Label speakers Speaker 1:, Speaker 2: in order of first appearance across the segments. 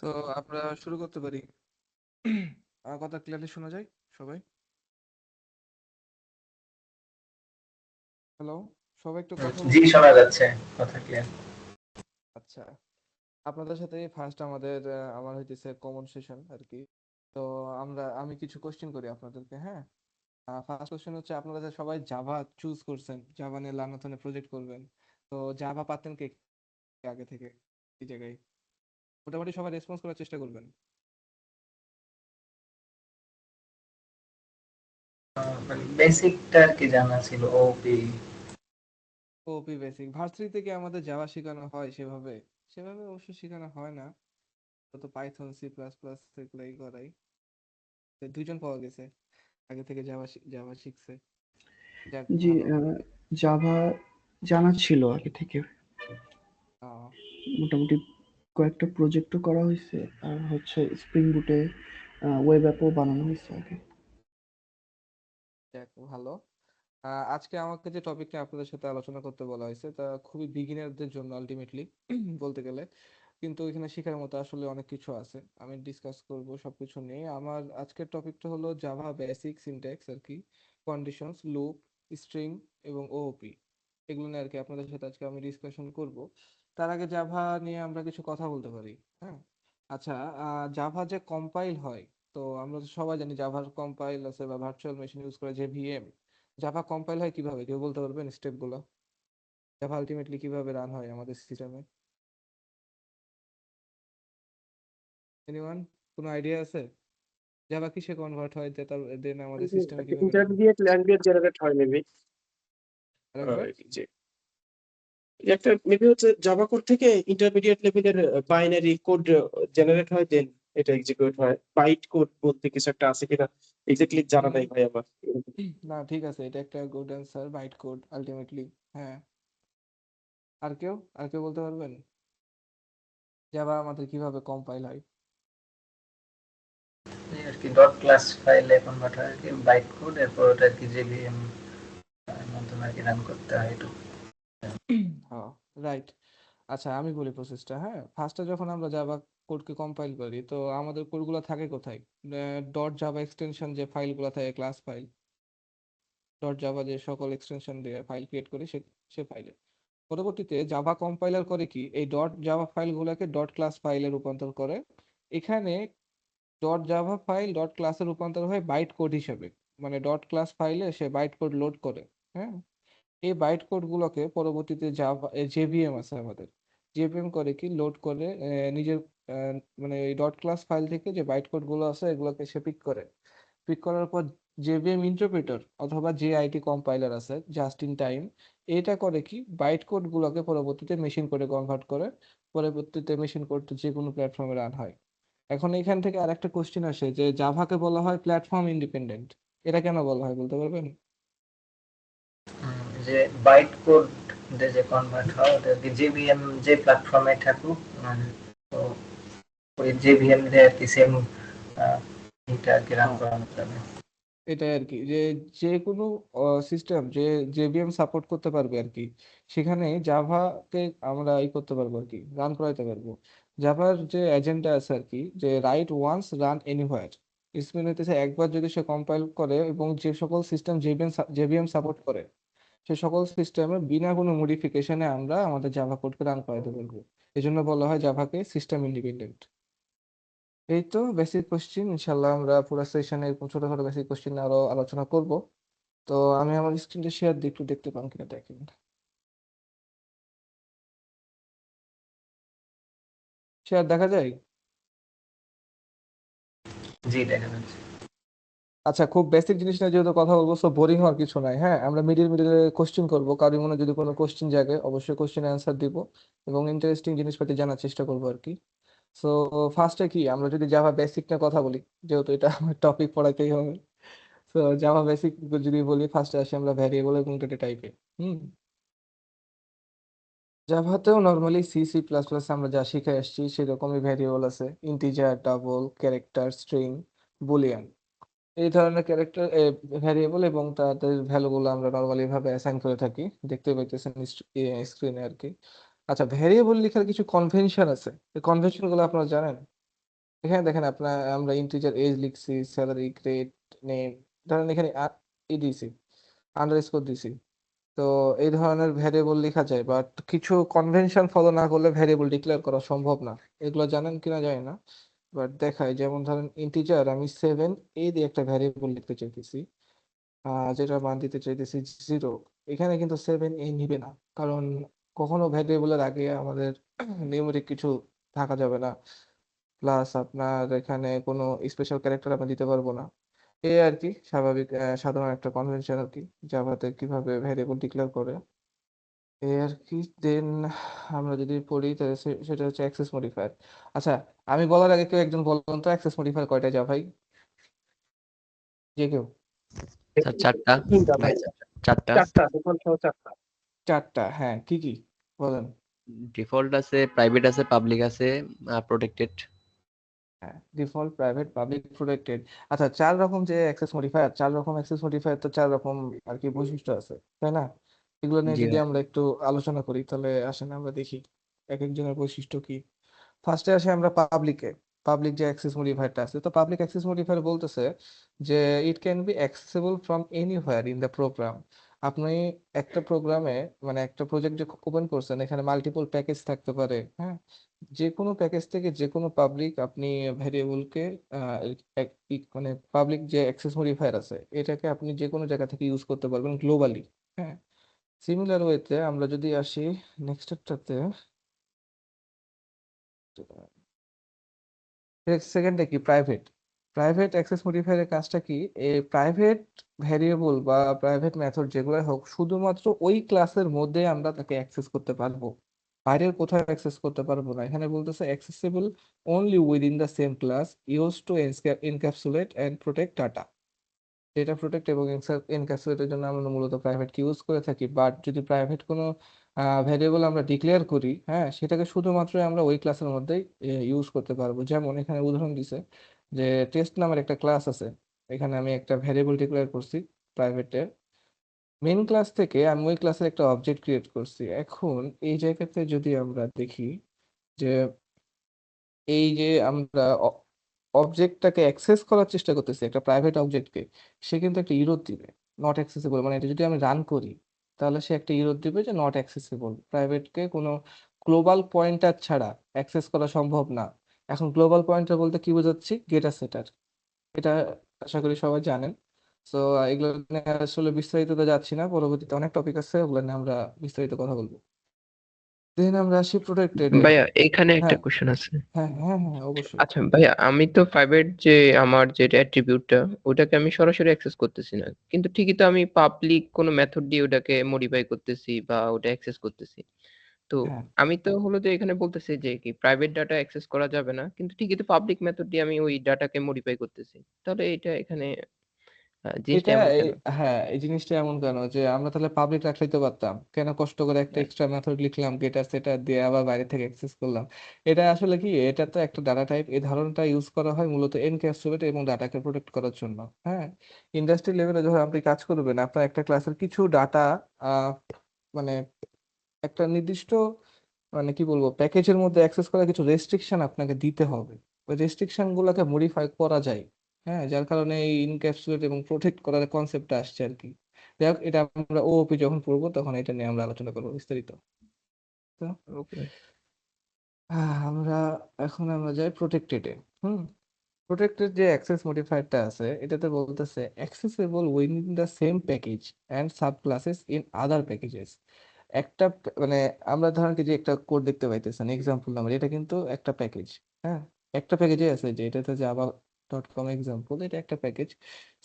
Speaker 1: তো আমরা শুরু করতে পারি। আমার কথা ক্লিয়ারলি শোনা যায় সবাই? হ্যালো, সবাই একটু কথা
Speaker 2: জি,
Speaker 1: বলবেন।
Speaker 2: শোনা যাচ্ছে। কথা ক্লিয়ার।
Speaker 1: আচ্ছা, আপনাদের সাথে ফার্স্ট আমাদের আমার হইতেছে কমন সেশন আর কি। তো আমি কিছু কোশ্চেন করি আপনাদেরকে, হ্যাঁ। ফার্স্ট কোশ্চেন হচ্ছে, আপনারা যে সবাই জাভা চুজ করছেন, জাভা নিয়ে লার্নাথনে প্রজেক্ট করবেন। তো জাভা পাতেন কে কে আগে থেকে এই জায়গায়? মোটামুটি সবাই রেসপন্স করার চেষ্টা করবেন।
Speaker 2: মানে বেসিকটা আর কি জানা ছিল, ওপি।
Speaker 1: ওপি বেসিক ভার্সিটি থেকে আমাদের জাভা শেখানো হয় সেভাবে? সেভাবে অবশ্য শেখানো হয় না। তো পাইথন সি প্লাস প্লাস এগুলাই করাই। তো দুইজন পাওয়া গেছে আগে থেকে জাভা শিখছে। যাক,
Speaker 3: জি,
Speaker 1: ভালো।
Speaker 3: জাভা জানা ছিল আগে থেকে।
Speaker 1: আহ,
Speaker 3: মোটামুটি কয়েকটা প্রজেক্টও করা হয়েছে। আর হচ্ছে স্প্রিং বুটে ওয়েব অ্যাপও বানানো হয়েছে আগে।
Speaker 1: যাক, ভালো। আজকে আমাকে যে টপিকটা আপনাদের সাথে আলোচনা করতে বলা হয়েছে তা খুবই বিগিনারদের জন্য আলটিমেটলি বলতে গেলে। কিন্তু এখানে শেখার মতো আসলে অনেক কিছু আছে, আমি ডিসকাস করব সবকিছু নিয়ে। আমার আজকের টপিকটা হলো জাভা বেসিক সিনট্যাক্স আর কি, কন্ডিশনস, লুপ, স্ট্রিং এবং ওওপি, এগুলো নিয়ে আর কি আপনাদের সাথে আজকে আমি ডিসকাশন করব। তার আগে জাভা নিয়ে আমরা কিছু কথা বলতে পারি, হ্যাঁ। আচ্ছা, জাভা যে কম্পাইল হয়, তো আমরা তো সবাই জানি জাভার কম্পাইল আছে বা ভার্চুয়াল মেশিন ইউজ করে যে ভিএম। জাভা কম্পাইল হয় কিভাবে, কেউ বলতে পারবেন স্টেপ গুলো? জাভা আলটিমেটলি কিভাবে রান হয় আমাদের সিস্টেমে? এনিওয়ান, কোনো আইডিয়া আছে জাভা কিসে কনভার্ট হয়, তার দেন আমাদের সিস্টেমে
Speaker 4: একটা
Speaker 1: কিভাবে রান হয়?
Speaker 4: ইন্টারমিডিয়েট ল্যাঙ্গুয়েজ জেনারেট হয় মেবি।
Speaker 1: আরেকবার।
Speaker 4: যে একটা মেবি হচ্ছে জাভা কোড থেকে ইন্টারমিডিয়েট লেভেলের বাইনারি কোড জেনারেট হয়, দেন এটা এক্সিকিউট হয়। বাইট কোড বলতে কিছু একটা আছে কিনা এক্স্যাক্টলি জানা
Speaker 1: হুম,
Speaker 4: নাই ভাই আমার।
Speaker 1: না ঠিক আছে, এটা একটা good answer, byte code ultimately. হ্যাঁ, আর কেউ বলতে পারবেন জাভা আমাদের কিভাবে কম্পাইল হয়?
Speaker 2: এই আর কি ডট ক্লাস ফাইলে কনভার্ট হয় আর কি, বাইট কোড, এরপর ওটা আর কি জেভিএম মাধ্যমে আর কি রান করতে হয় একটু।
Speaker 1: হ্যাঁ, রাইট। আচ্ছা, আমি বলি প্রসেসটা, হ্যাঁ। ফার্স্টে যখন আমরা জাভা কোডকে কম্পাইল করি, তো আমাদের কোডগুলো থাকে কোথায়? ডট জাভা এক্সটেনশন যে ফাইলগুলো থাকে, ক্লাস ফাইল, ডট জাভা যে সকল এক্সটেনশন দিয়ে ফাইল ক্রিয়েট করি, সে সে ফাইলে পরবর্তীতে জাভা কম্পাইলার করে কি, এই ডট জাভা ফাইলগুলোকে ডট ক্লাস ফাইলে রূপান্তর করে। এখানে ডট জাভা ফাইল ডট ক্লাসে রূপান্তর হয় বাইট কোড হিসেবে, মানে ডট ক্লাস ফাইলে সে বাইট কোড লোড করে, হ্যাঁ। এই বাইট কোড গুলোকে পরবর্তীতে জাভা জেভিএম আছে আমাদের, জেভিএম করে কি লোড করে নিজের আহ, মানে এই ডট ক্লাস ফাইল থেকে যে বাইট কোড গুলো আছে এগুলোকে সে পিক করে। পিক করার পর জেভিএম ইন্টারপ্রেটার অথবা যে আইটি কম্পাইলার আছে জাস্ট ইন টাইম, এটা করে কি বাইট কোড গুলোকে পরবর্তীতে মেশিন কোডে কনভার্ট করে। পরবর্তীতে মেশিন কোড যে কোনো প্ল্যাটফর্মে রান হয়। এখন এখান থেকে আরেকটা কোশ্চেন আসে যে জাভাকে বলা হয় প্ল্যাটফর্ম ইন্ডিপেন্ডেন্ট, এটা কেন বলা হয় বলতে পারবেন?
Speaker 2: যে বাইট কোড যে কনভার্ট হয় ওটা আর কি জেভিএম যে প্ল্যাটফর্মে থাকুক, তো ওই জেভিএম দিয়ে আর কি সেম এটা আর কি রান
Speaker 1: হ্যাঁ,
Speaker 2: করানো যাবে।
Speaker 1: এটাই আর কি, যে যে কোনো সিস্টেম যে জেভিএম সাপোর্ট করতে পারবে আর কি, সেখানে জাভাকে আমরা করতে পারবো আর কি, রান করাইতে পারবো। জাভার যে এজেন্ডা আছে আর কি, যে write once run anywhere, it's mean হইতেছে একবার যদি সে কম্পাইল করে এবং যে সকল সিস্টেম জেভিএম সাপোর্ট করে, সে সকল সিস্টেমে বিনা কোনো মডিফিকেশনে আমরা আমাদের জাভা কোডকে রান করাতে পারবো। এই জন্য বলা হয় জাভাকে সিস্টেম ইন্ডিপেন্ডেন্ট। এই তো বেসিক কোশ্চিন, ইনশাল্লাহ আমরা পুরো সেশনে এরকম ছোটখাটো বেসিক কোশ্চিন আরো আলোচনা করব। তো আমি আমার স্ক্রিনটা শেয়ার দিই, একটু দেখতে পান কিনা দেখেন। শেয়ার দেখা যায়?
Speaker 2: জি, দেখা যাচ্ছে।
Speaker 1: আচ্ছা, খুব বেসিক জিনিস নিয়ে যেহেতু কথা বলবো, সো বোরিং হওয়ার কিছু নাই, হ্যাঁ। আমরা মিডিল মিডিলে কোশ্চিন করবো, কারোর মনে যদি কোনো কোশ্চিন জাগে অবশ্যই কোশ্চিন অ্যান্সার দিব এবং ইন্টারেস্টিং জিনিসপাতি জানার চেষ্টা করবো আর কি। সো ফার্স্টে কি আমরা যদি জাভা বেসিক নিয়ে কথা বলি, যেহেতু এটা আমার টপিক, পড়াইতেই হবে। তো জাভা বেসিক যদি বলি, ফার্স্টে আসি আমরা ভ্যারিয়েবল এবং ডেটা টাইপে। হুম, জাভাতেও normally C C plus plus আমরা যা শিখে আসছি সেরকমই ভ্যারিয়েবল আছে, integer, double, character, string, boolean, এই ধরনের ক্যারেক্টার ভ্যারিয়েবল এবং তাদের ভ্যালুগুলো আমরা নর্মালি ভাবে অ্যাসাইন করে থাকি, দেখতে পাইতেছেন স্ক্রিনে আর কি। আচ্ছা, ভ্যারিয়েবল লেখার কিছু কনভেনশন আছে, এই কনভেনশন গুলো আপনারা জানেন? এখানে দেখেন আপনার আমরা ইন্টিজার এজ লিখছি, স্যালারি, গ্রেড, নেম, ধরেন এখানে দিছি, আন্ডারস্কোর দিছি। তো এই ধরনের ভ্যারিয়েবল লেখা যায়, বাট কিছু কনভেনশন ফলো না করলে ভ্যারিয়েবল ডিক্লেয়ার করা সম্ভব না। এগুলো জানেন কিনা জানি না, বাট দেখায়। যেমন ধরেন ইন্টিজার আমি 7 দিয়ে একটা ভ্যারিয়েবল লিখতে চাইতেছি, যেটা মান দিতে চাইতেছি 0। এখানে কিন্তু 7 নিবে না, কারণ কখনো ভ্যারিয়েবলের আগে আমাদের নিউমেরিক কিছু থাকা যাবে না, প্লাস আপনার এখানে কোনো স্পেশাল ক্যারেক্টার আমরা দিতে পারবো না। এই আর কি স্বাভাবিক সাধারণ একটা কনভেনশন আর কি, জাভাতে কিভাবে ভ্যারিয়েবল ডিক্লেয়ার করে। এই আর কি। দেন আমরা যদি পড়ি তাহলে সেটা হচ্ছে অ্যাক্সেস মডিফায়ার। আচ্ছা, আমি বলার আগে কেউ একজন বলুন তো অ্যাক্সেস মডিফায়ার কয়টা জাভাই, যে কেউ?
Speaker 5: স্যার চারটা,
Speaker 4: তিনটা
Speaker 5: ভাই
Speaker 4: ভাই,
Speaker 5: চারটা।
Speaker 4: চারটা ডিফল্ট সহ চারটা।
Speaker 1: 4টা, হ্যাঁ। কি কি বলেন?
Speaker 5: ডিফল্ট আছে, প্রাইভেট আছে, পাবলিক আছে, প্রোটেক্টেড।
Speaker 1: হ্যাঁ, ডিফল্ট, প্রাইভেট, পাবলিক, প্রোটেক্টেড। আচ্ছা, 4 রকম যে অ্যাক্সেস মডিফায়ার, 4 রকম অ্যাক্সেস মডিফায়ার, তো 4 রকম আর কি বৈশিষ্ট্য আছে, তাই না? এগুলো নিয়ে
Speaker 5: জি
Speaker 1: যদি
Speaker 5: ভাই।
Speaker 1: আমরা একটু আলোচনা করি তাহলে আসেন আমরা দেখি এক একজনের বৈশিষ্ট্য কি। ফার্স্টে আসে আমরা পাবলিকে। পাবলিক যে অ্যাক্সেস মডিফায়ারটা আছে, তো পাবলিক অ্যাক্সেস মডিফায়ার বলতেছে যে it can be accessible from anywhere in the program. আপনি একটা প্রোগ্রামে, মানে একটা প্রজেক্ট যে ওপেন করছেন, এখানে মাল্টিপল প্যাকেজ থাকতে পারে, হ্যাঁ। যে কোনো প্যাকেজ থেকে যে কোনো পাবলিক আপনি ভেরিয়েবলকে মানে পাবলিক যে অ্যাক্সেস মডিফায়ার আছে এটাকে আপনি যে কোনো জায়গা থেকে ইউজ করতে পারবেন গ্লোবালি, হ্যাঁ। সিমিলার ওয়েতে আমরা যদি আসি নেক্সটটাতে, সেকেন্ডটা কি, প্রাইভেট। প্রাইভেট অ্যাক্সেস মডিফায়ারের কাজটা কি? এই প্রাইভেট ভ্যারিয়েবল বা প্রাইভেট মেথড যেগুলো হোক, শুধুমাত্র ওই ক্লাসের মধ্যে আমরা তাকে অ্যাক্সেস করতে পারবো, বাইরের কোথাও অ্যাক্সেস করতে পারবো না। এখানে বলতেছে accessible only within the same class, use to encapsulate and protect data. Data protect এবং এনক্যাপসুলেটের জন্য আমরা মূলত প্রাইভেট কি ইউজ করে থাকি। বাট যদি প্রাইভেট কোনো ভ্যারিয়েবল আমরা ডিক্লেয়ার করি, হ্যাঁ, সেটাকে শুধুমাত্র আমরা ওই ক্লাসের মধ্যেই ইউজ করতে পারবো। যেমন এখানে উদাহরণ দিছে যে টেস্ট নামের একটা ক্লাস আছে, এখানে আমি একটা ভ্যারিয়েবল ডিক্লেয়ার করছি প্রাইভেটে, মেইন ক্লাস থেকে আমি ওই ক্লাসের একটা অবজেক্ট ক্রিয়েট করছি। এখন এই জায়গাতে যদি আমরা দেখি যে এই যে আমরা অবজেক্টটাকে অ্যাক্সেস করার চেষ্টা করতেছি একটা প্রাইভেট অবজেক্টকে, সে কিন্তু একটা ইরর দিবে, নট অ্যাক্সেসিবল। মানে এটা যদি আমি রান করি তাহলে সে একটা ইরর দিবে যে নট অ্যাক্সেসিবল, প্রাইভেটকে কোনো গ্লোবাল পয়েন্টার ছাড়া অ্যাক্সেস করা সম্ভব না। এখন গ্লোবাল পয়েন্টার বলতে কি বোঝাচ্ছি? ডেটা সেটার, এটা আশা করি সবাই জানেন। তো এগুলো নিয়ে আসলে বিস্তারিত তো যাচ্ছি না, পরবর্তীতে অনেক টপিক আছে, ওগুলো নিয়ে আমরা বিস্তারিত কথা বলবো। দেন আমরা আসি প্রোটেক্টেডে।
Speaker 6: ভাইয়া এখানে একটা
Speaker 1: হ্যাঁ,
Speaker 6: কোশ্চেন আছে।
Speaker 1: হ্যাঁ, হ্যাঁ, হ্যাঁ, অবশ্যই।
Speaker 6: আচ্ছা ভাইয়া, আমি তো প্রাইভেট যে আমার যে অ্যাট্রিবিউটটা ওটাকে আমি সরাসরি অ্যাক্সেস করতেছি না, কিন্তু ঠিকই তো আমি পাবলিক কোনো মেথড দিয়ে ওটাকে মডিফাই করতেছি বা ওটা অ্যাক্সেস করতেছি। তো
Speaker 1: হ্যাঁ,
Speaker 6: আমি তো হলো যে এখানে বলতেছি যে কি প্রাইভেট ডাটা অ্যাক্সেস করা যাবে না, কিন্তু ঠিকই তো পাবলিক মেথড দিয়ে আমি ওই ডাটাকে মডিফাই করতেছি। তাহলে এটা এখানে জিনিসটা
Speaker 1: এটা
Speaker 6: এমন কেন?
Speaker 1: হ্যাঁ, এই জিনিসটা এমন কেন যে আমরা তাহলে পাবলিক রাখলেই তো পারতাম, কেন কষ্ট করে একটা
Speaker 6: হ্যাঁ,
Speaker 1: এক্সট্রা মেথড লিখলাম, গেটার সেটার দিয়ে আবার বাইরে থেকে অ্যাক্সেস করলাম। এটা আসলে কি, এটা তো একটা ডাটা টাইপ, এই ধরনটা ইউজ করা হয় মূলত এনক্যাপসুলেট এবং ডাটাকে প্রোটেক্ট করার জন্য, হ্যাঁ। ইন্ডাস্ট্রি লেভেলে যখন আপনি কাজ করবেন, আপনার একটা ক্লাসের কিছু ডাটা মানে একটা নির্দিষ্ট, মানে কি বলবো, প্যাকেজের মধ্যে অ্যাক্সেস করার কিছু রেস্ট্রিকশন আপনাকে দিতে হবে। ওই রেস্ট্রিকশন গুলোকে মডিফাই করা যায়, হ্যাঁ, যার কারণে এই ইনক্যাপসুলেট এবং প্রোটেক্ট করার কনসেপ্টটা আসছে আর কি। যাই হোক, এটা আমরা ওওপি যখন পড়বো তখন এটা নিয়ে আমরা আলোচনা করবো বিস্তারিত। তো
Speaker 6: ওকে।
Speaker 1: আমরা আমরা যাই প্রোটেক্টেডে। হুম। প্রোটেক্টেড যে অ্যাক্সেস মডিফায়ারটা আছে এটাতে বলতেছে accessible within the same package and sub classes in other packages. একটা মানে আমরা ধরেন কি যে একটা কোড দেখতে পাইতেছেন এক্সাম্পল নাম্বার, এটা কিন্তু একটা প্যাকেজ, হ্যাঁ। একটা প্যাকেজে আছে, যে এটাতে জাভা.কম এক্সাম্পল, এটা একটা প্যাকেজ।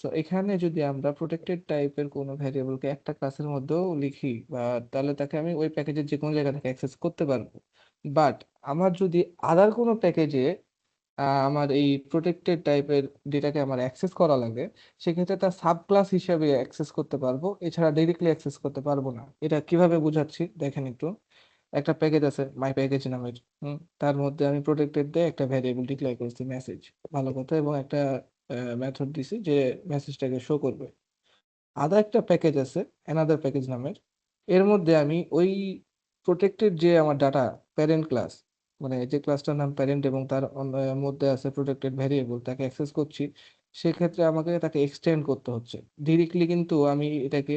Speaker 1: তো এখানে যদি আমরা প্রোটেক্টেড টাইপের কোনো ভ্যারিয়েবলকে একটা ক্লাসের মধ্যেও লিখি, বা তাহলে তাকে আমি ওই প্যাকেজের যে কোনো জায়গা থেকে অ্যাক্সেস করতে পারবো। বাট আমার যদি আদার কোনো প্যাকেজে আমার এই প্রোটেক্টেড টাইপের ডেটাকে আমার অ্যাক্সেস করা লাগে, সেক্ষেত্রে তার সাব ক্লাস হিসেবে অ্যাক্সেস করতে পারবো, এছাড়া ডাইরেক্টলি অ্যাক্সেস করতে পারবো না। এটা কিভাবে বোঝাচ্ছি দেখেন একটু। একটা প্যাকেজ আছে মাই প্যাকেজ নামের, তার মধ্যে আমি প্রোটেক্টেড দিয়ে একটা ভ্যারিয়েবল ডিক্লেয়ার করছি মেসেজ, ভালো কথা, এবং একটা মেথড দিছি যে মেসেজটাকে শো করবে। আদা একটা প্যাকেজ আছে অ্যানাদার প্যাকেজ নামের, এর মধ্যে আমি ওই প্রোটেক্টেড যে আমার ডাটা প্যারেন্ট ক্লাস, মানে যে ক্লাসটার নাম প্যারেন্ট এবং তার মধ্যে আছে প্রোটেক্টেড ভ্যারিয়েবল, তাকে অ্যাক্সেস করছি, সেক্ষেত্রে আমাকে তাকে এক্সটেন্ড করতে হচ্ছে। ডিরেক্টলি কিন্তু আমি এটাকে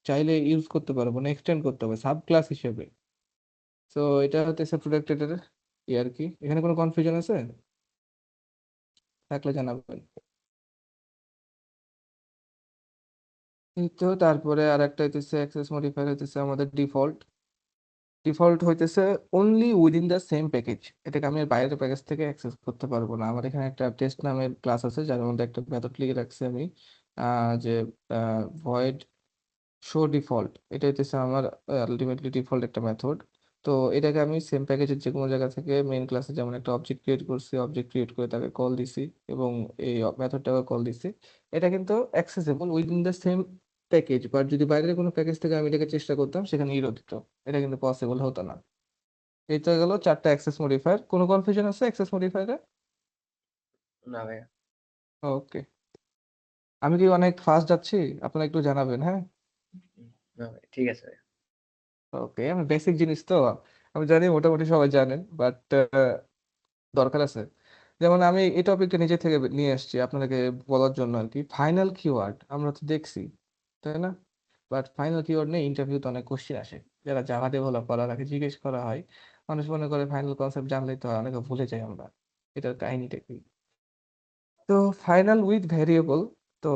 Speaker 1: চাইলে ইউজ করতে পারবো না, এক্সটেন্ড করতে হবে সাব ক্লাস হিসেবে। তো এটা হচ্ছে প্রোটেক্টেড এর আর কি। এখানে কোনো কনফিউশন আছে? থাকলে জানাবেন। এই তো তারপরে আর একটা হইতেছে অ্যাক্সেস মডিফায়ার হইতেছে আমাদের ডিফল্ট। ডিফল্ট হইতেছে only within the same package, এটাকে আমি এর বাইরের প্যাকেজ থেকে অ্যাক্সেস করতে পারবো না। আমার এখানে একটা টেস্ট নামের ক্লাস আছে যার মধ্যে একটা মেথড লিখে রাখছি আমি, যে ভয়েড শো ডিফল্ট। এটা হইতেছে আমার আলটিমেটলি ডিফল্ট একটা মেথড। তো এটাকে আমি সেম প্যাকেজের যে কোনো জায়গা থেকে মেইন ক্লাসে যেমন একটা অবজেক্ট ক্রিয়েট করছি, অবজেক্ট ক্রিয়েট করে তাকে কল দিছি এবং এই মেথডটাকে কল দিছি। এটা কিন্তু accessible within the same package, but যদি বাইরের কোনো প্যাকেজ থেকে আমি এটাকে চেষ্টা করতাম সেখানে ইরো দিত। এটা কিন্তু পসিবল হতো না। এই তো গেল চারটা অ্যাক্সেস মডিফায়ার। কোনো কনফিউশন আছে অ্যাক্সেস মডিফায়ারে?
Speaker 5: না ভাইয়া।
Speaker 1: ওকে, আমি কি অনেক ফাস্ট যাচ্ছি? আপনারা একটু জানাবেন, হ্যাঁ?
Speaker 5: না ভাই, ঠিক আছে ভাইয়া।
Speaker 1: ওকে, আমি বেসিক জিনিস তো আমি জানি মোটামুটি সবাই জানেন, বাট দরকার আছে। যেমন আমি এই টপিকটা নিজে থেকে নিয়ে আসছি আপনাদেরকে বলার জন্য আর কি। ফাইনাল কিওয়ার্ড আমরা তো দেখছি, তাই না? বাট ফাইনাল কিওয়ার্ড নিয়ে ইন্টারভিউতে অনেক কোশ্চেন আসে, যারা জাভা ডেভেলপার তাকে জিজ্ঞেস করা হয়। মানুষ মনে করে ফাইনাল কনসেপ্ট জানলেই তো হয়, অনেকে ভুলে যাই আমরা। এটার কাহিনীটা কি? তো ফাইনাল উইথ ভ্যারিয়েবল, তো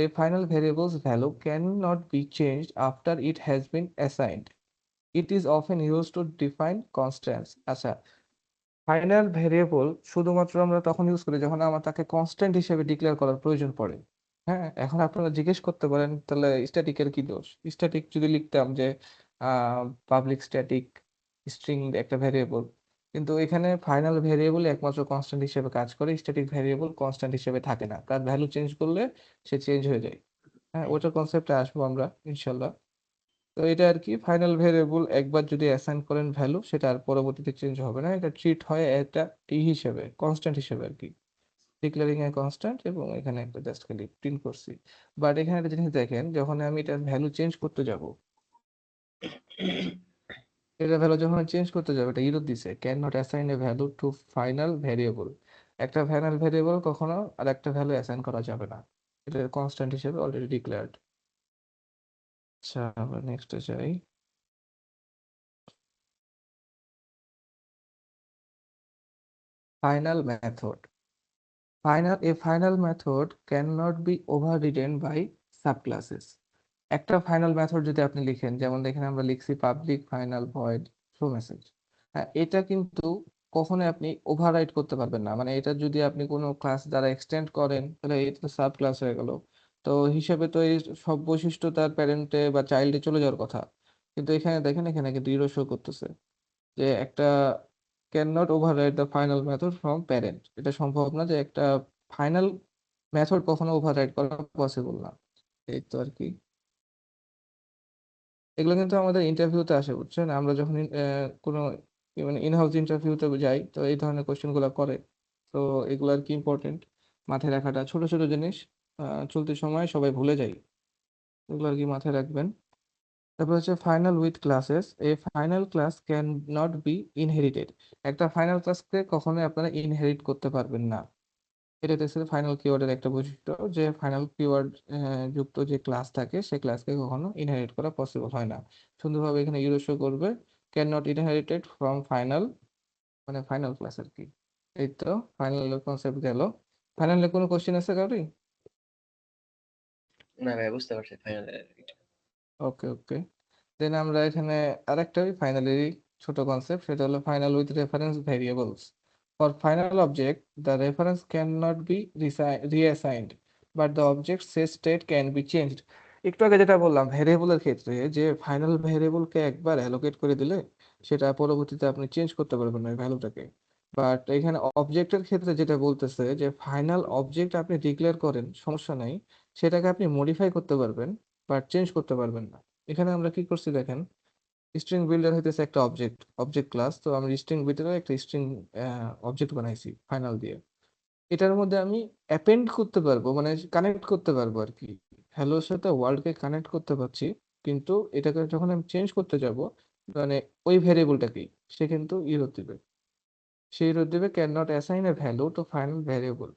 Speaker 1: a final variable's value cannot be changed after it has been assigned. It is often used to define constants. আচ্ছা, ফাইনাল ভেরিয়েবল শুধুমাত্র আমরা তখন ইউজ করি যখন আমার তাকে কনস্ট্যান্ট হিসেবে ডিক্লেয়ার করার প্রয়োজন পড়ে। হ্যাঁ, এখন আপনারা জিজ্ঞেস করতে পারেন তাহলে স্ট্যাটিকের কি দোষ? স্ট্যাটিক যদি লিখতাম যে পাবলিক স্ট্যাটিক স্ট্রিং একটা ভেরিয়েবল, কিন্তু এখানে ফাইনাল ভেরিয়েবল একমাত্র কনস্ট্যান্ট হিসেবে কাজ করে, স্ট্যাটিক ভেরিয়েবল কনস্ট্যান্ট হিসেবে থাকে না, তার ভ্যালু চেঞ্জ করলে সে চেঞ্জ হয়ে যায়। হ্যাঁ, ওটার কনসেপ্টে আসবো আমরা ইনশাল্লাহ। তো এটা আর কি, ফাইনাল ভেরিয়েবল একবার যদি অ্যাসাইন করেন ভ্যালু, সেটা আর পরবর্তীতে চেঞ্জ হবে না, এটা ট্রিট হয় একটা টি হিসেবে, কনস্ট্যান্ট হিসেবে আর কি। ডিক্লেয়ারিং এ কনস্ট্যান্ট, এবং এখানে একটা জাস্ট খালি প্রিন্ট করছি। বাট এখানে একটা জিনিস দেখেন, যখন আমি এটা ভ্যালু চেঞ্জ করতে যাব, এটা ভ্যালু যখন চেঞ্জ করতে যাবে, এটা ইরর দিছে can not assign a value to final variable. একটা ফাইনাল ভেরিয়েবল কখনো আর একটা ভ্যালু অ্যাসাইন করা যাবে না, এটা কনস্ট্যান্ট হিসেবে অলরেডি ডিক্লেয়ার্ড। আচ্ছা, আমরা নেক্সটে যাই। Final method. A final method cannot be overridden by subclasses. একটা ফাইনাল মেথড যদি আপনি লিখেন, যেমন দেখেন আমরা লিখছি public final void show message, হ্যাঁ, এটা কিন্তু কখনোই আপনি ওভাররাইড করতে পারবেন না। মানে এটা যদি আপনি কোনো ক্লাস দ্বারা এক্সটেন্ড করেন তাহলে এটা তো সাব ক্লাস হয়ে গেল। তো হিসেবে তো এই সব বৈশিষ্ট্য তার প্যারেন্টে বা চাইল্ডে চলে যাওয়ার কথা, কিন্তু এখানে দেখেন এখানে কিন্তু ইরো শো করতেছে যে একটা can not override the final method from parent. এটা সম্ভব না যে একটা ফাইনাল মেথড কখনো ওভাররাইড করা পসিবল না। এই তো আর কি। এগুলো কিন্তু আমাদের ইন্টারভিউতে আসে, বুঝছেন? আমরা যখন কোনো মানে ইনহাউস ইন্টারভিউতে যাই তো এই ধরনের কোশ্চেন গুলো করে। তো এগুলো আর কি ইম্পর্টেন্ট মাথায় রাখাটা, ছোট ছোট জিনিস চলতি সময় সবাই ভুলে যাই, এগুলো আর কি মাথায় রাখবেন। তারপর হচ্ছে final with classes. A final class can not be inherited. একটা ফাইনাল ক্লাসকে কখনোই আপনারা ইনহেরিট করতে পারবেন না। এটা হচ্ছে ফাইনাল কিওয়ার্ডের একটা বৈশিষ্ট্য, যে ফাইনাল কিওয়ার্ড যুক্ত যে ক্লাস থাকে সেই ক্লাসকে কখনো ইনহেরিট করা পসিবল হয় না। সুন্দরভাবে এখানে ইউরো শো করবে can not inherited from final, মানে ফাইনাল ক্লাস আর কি। এই তো ফাইনাল কনসেপ্ট গেল। ফাইনালে কোনো কোশ্চেন আছে কাউরি?
Speaker 5: না ভাই, বুঝতে পারছি ফাইনাল।
Speaker 1: ওকে ওকে, দেন আমরা এখানে আরেকটা ফাইনালি ছোট কনসেপ্ট, সেটা হলো final with reference variables. For final object the reference can not be reassigned, but the object state can be changed. একটু আগে যেটা বললাম ভেরিয়েবলের ক্ষেত্রে, যে ফাইনাল ভেরিয়েবলকে একবার অ্যালোকেট করে দিলে সেটা পরবর্তীতে আপনি চেঞ্জ করতে পারবেন না ভ্যালুটাকে। বাট এখানে অবজেক্টের ক্ষেত্রে যেটা বলতেছে যে ফাইনাল অবজেক্ট আপনি ডিক্লেয়ার করেন সমস্যা নাই, সেটাকে আপনি মডিফাই করতে পারবেন বাট চেঞ্জ করতে পারবেন না। এখানে আমরা কি করছি দেখেন, স্ট্রিং বিল্ডার হইতেছে একটা অবজেক্ট, অবজেক্ট ক্লাস। তো আমি স্ট্রিং বিল্ডারে একটা স্ট্রিং অবজেক্ট বানাইছি ফাইনাল দিয়ে। এটার মধ্যে আমি অ্যাপেন্ড করতে পারবো, মানে কানেক্ট করতে পারবো আর কি, হ্যালোর সাথে ওয়ার্ল্ডকে কানেক্ট করতে পারছি। কিন্তু এটাকে যখন আমি চেঞ্জ করতে যাব, মানে ওই ভেরিয়েবলটাকেই সে কিন্তু ইরর দিবে, সে ইরর দিবে can not assign a value to final variable.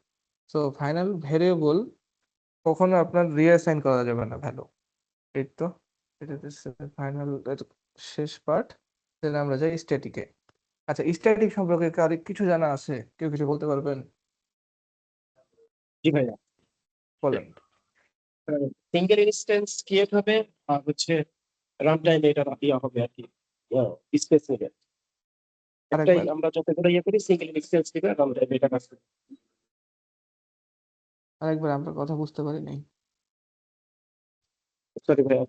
Speaker 1: So final variable কখনো আপনার রিঅ্যাসাইন করা যাবে না ভ্যালু। এই তো এটা ফাইনাল শেষ পার্ট। দেন আমরা যাই স্ট্যাটিকে। আচ্ছা, স্ট্যাটিক সম্পর্কে কার কিছু জানা আছে? কেউ কিছু বলতে পারবেন?
Speaker 4: জি ভাইয়া,
Speaker 1: বলেন।
Speaker 4: সিঙ্গেল ইনস্ট্যান্স ক্রিয়েট হবে আর হচ্ছে রান টাইম এটা ইয়া হবে আর কি, স্পেস নেবে। একটাই
Speaker 1: আরেকবার
Speaker 4: আমরা যতগুলো ইয়ে করি সিঙ্গেল ইনস্ট্যান্স দিবে, রান টাইম এটা কাজ করবে।
Speaker 1: আরেকবার আমরা কথা বুঝতে পারি নাই।
Speaker 4: সরি ভাইয়া,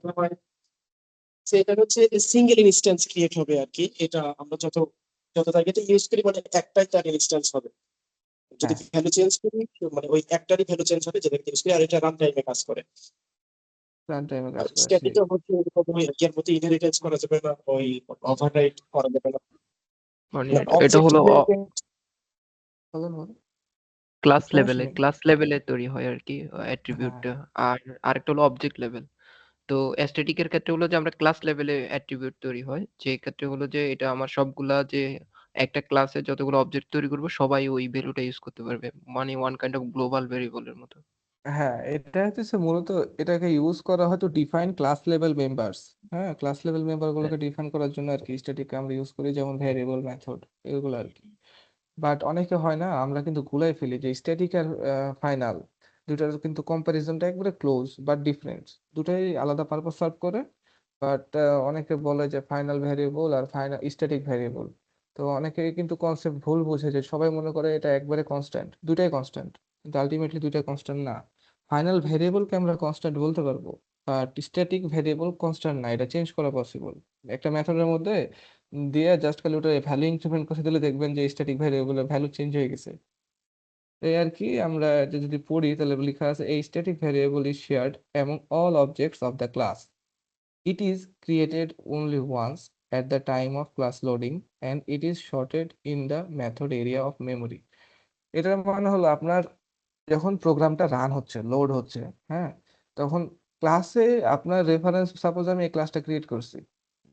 Speaker 4: সেটা হচ্ছে সিঙ্গেল ইনস্ট্যান্স ক্রিয়েট হবে আর কি। এটা আমরা যত যত জায়গাতে ইউজ করি মানে একটাই তার ইনস্ট্যান্স হবে। যদি
Speaker 1: হ্যাঁ,
Speaker 4: ভ্যালু চেঞ্জ করি তো মানে ওই একটারই ভ্যালু চেঞ্জ হবে যেটা ইউজ করি, আর এটা রান টাইমে কাজ করে।
Speaker 1: রান টাইমে
Speaker 4: আর
Speaker 1: কাজ করে সেই।
Speaker 4: স্ট্যাটিকটা হচ্ছে এরকম ওই এর মধ্যে ইনহেরিটেন্স করা যাবে না, ওই ওভাররাইট করা যাবে না।
Speaker 6: মানে
Speaker 1: এটা
Speaker 6: এটা
Speaker 4: অবজেক্ট
Speaker 6: হলো
Speaker 1: বলেন বলেন। সমস্যা নেই।
Speaker 6: ক্লাস লেভেলে তৈরি হয় আর কি
Speaker 1: হ্যাঁ
Speaker 6: অ্যাট্রিবিউটটা।
Speaker 1: হ্যাঁ
Speaker 6: আর আরেকটা হলো অবজেক্ট লেভেল। তো অ্যাস্থেটিকের ক্ষেত্রে হলো যে আমরা ক্লাস লেভেলে অ্যাট্রিবিউট তৈরি হয়, যে ক্ষেত্রে হলো যে এটা আমার সবগুলা যে একটা ক্লাসে যতগুলো অবজেক্ট তৈরি করবো সবাই ওই ভ্যালুটা ইউজ করতে পারবে, মানে ওয়ান কাইন্ড অফ গ্লোবাল ভেরিয়েবলের মতো।
Speaker 1: হ্যাঁ, এটা হচ্ছে মূলত এটাকে ইউজ করা হয় তো ডিফাইন ক্লাস লেভেল মেম্বার্স। হ্যাঁ, ক্লাস লেভেল মেম্বার গুলোকে ডিফাইন করার জন্য আর কি স্ট্যাটিক আমরা ইউজ করি, যেমন ভ্যারিয়েবল, মেথড, এগুলো আর কি। বাট অনেকে হয় না, আমরা কিন্তু গুলাই ফেলি যে স্ট্যাটিক আর ফাইনাল দুটার কিন্তু কম্প্যারিজনটা একবারে ক্লোজ বাট ডিফারেন্ট। দুটাই আলাদা পারপাস সার্ভ করে। বাট অনেকে বলে যে ফাইনাল ভ্যারিয়েবল আর ফাইনাল স্ট্যাটিক ভ্যারিয়েবল। তো অনেকে কিন্তু কনসেপ্ট ভুল বুঝে, যে সবাই মনে করে এটা একবারে কনস্ট্যান্ট, দুটাই কনস্ট্যান্ট। কিন্তু আলটিমেটলি দুটাই কনস্ট্যান্ট না। ফাইনাল ভ্যারিয়েবলকে আমরা কনস্ট্যান্ট বলতে পারবো, বাট স্ট্যাটিক ভ্যারিয়েবল কনস্ট্যান্ট না, এটা চেঞ্জ করা পসিবল। একটা মেথডের মধ্যে দিয়ে জাস্ট খালি ওটা ভ্যালু ইনক্রিমেন্ট করে দিলে দেখবেন যে স্ট্যাটিক ভ্যারিয়েবলের ভ্যালু চেঞ্জ হয়ে গেছে। এই আর কি। আমরা এটা যদি পড়ি তাহলে লেখা আছে এই static variable is shared among all objects of the class. It is created only once at the time of class loading and it is sorted in the method area of memory. এটার মানে হলো আপনার যখন প্রোগ্রামটা run হচ্ছে, load হচ্ছে, হ্যাঁ, তখন ক্লাসে আপনার রেফারেন্স, সাপোজ আমি এই ক্লাসটা ক্রিয়েট করছি,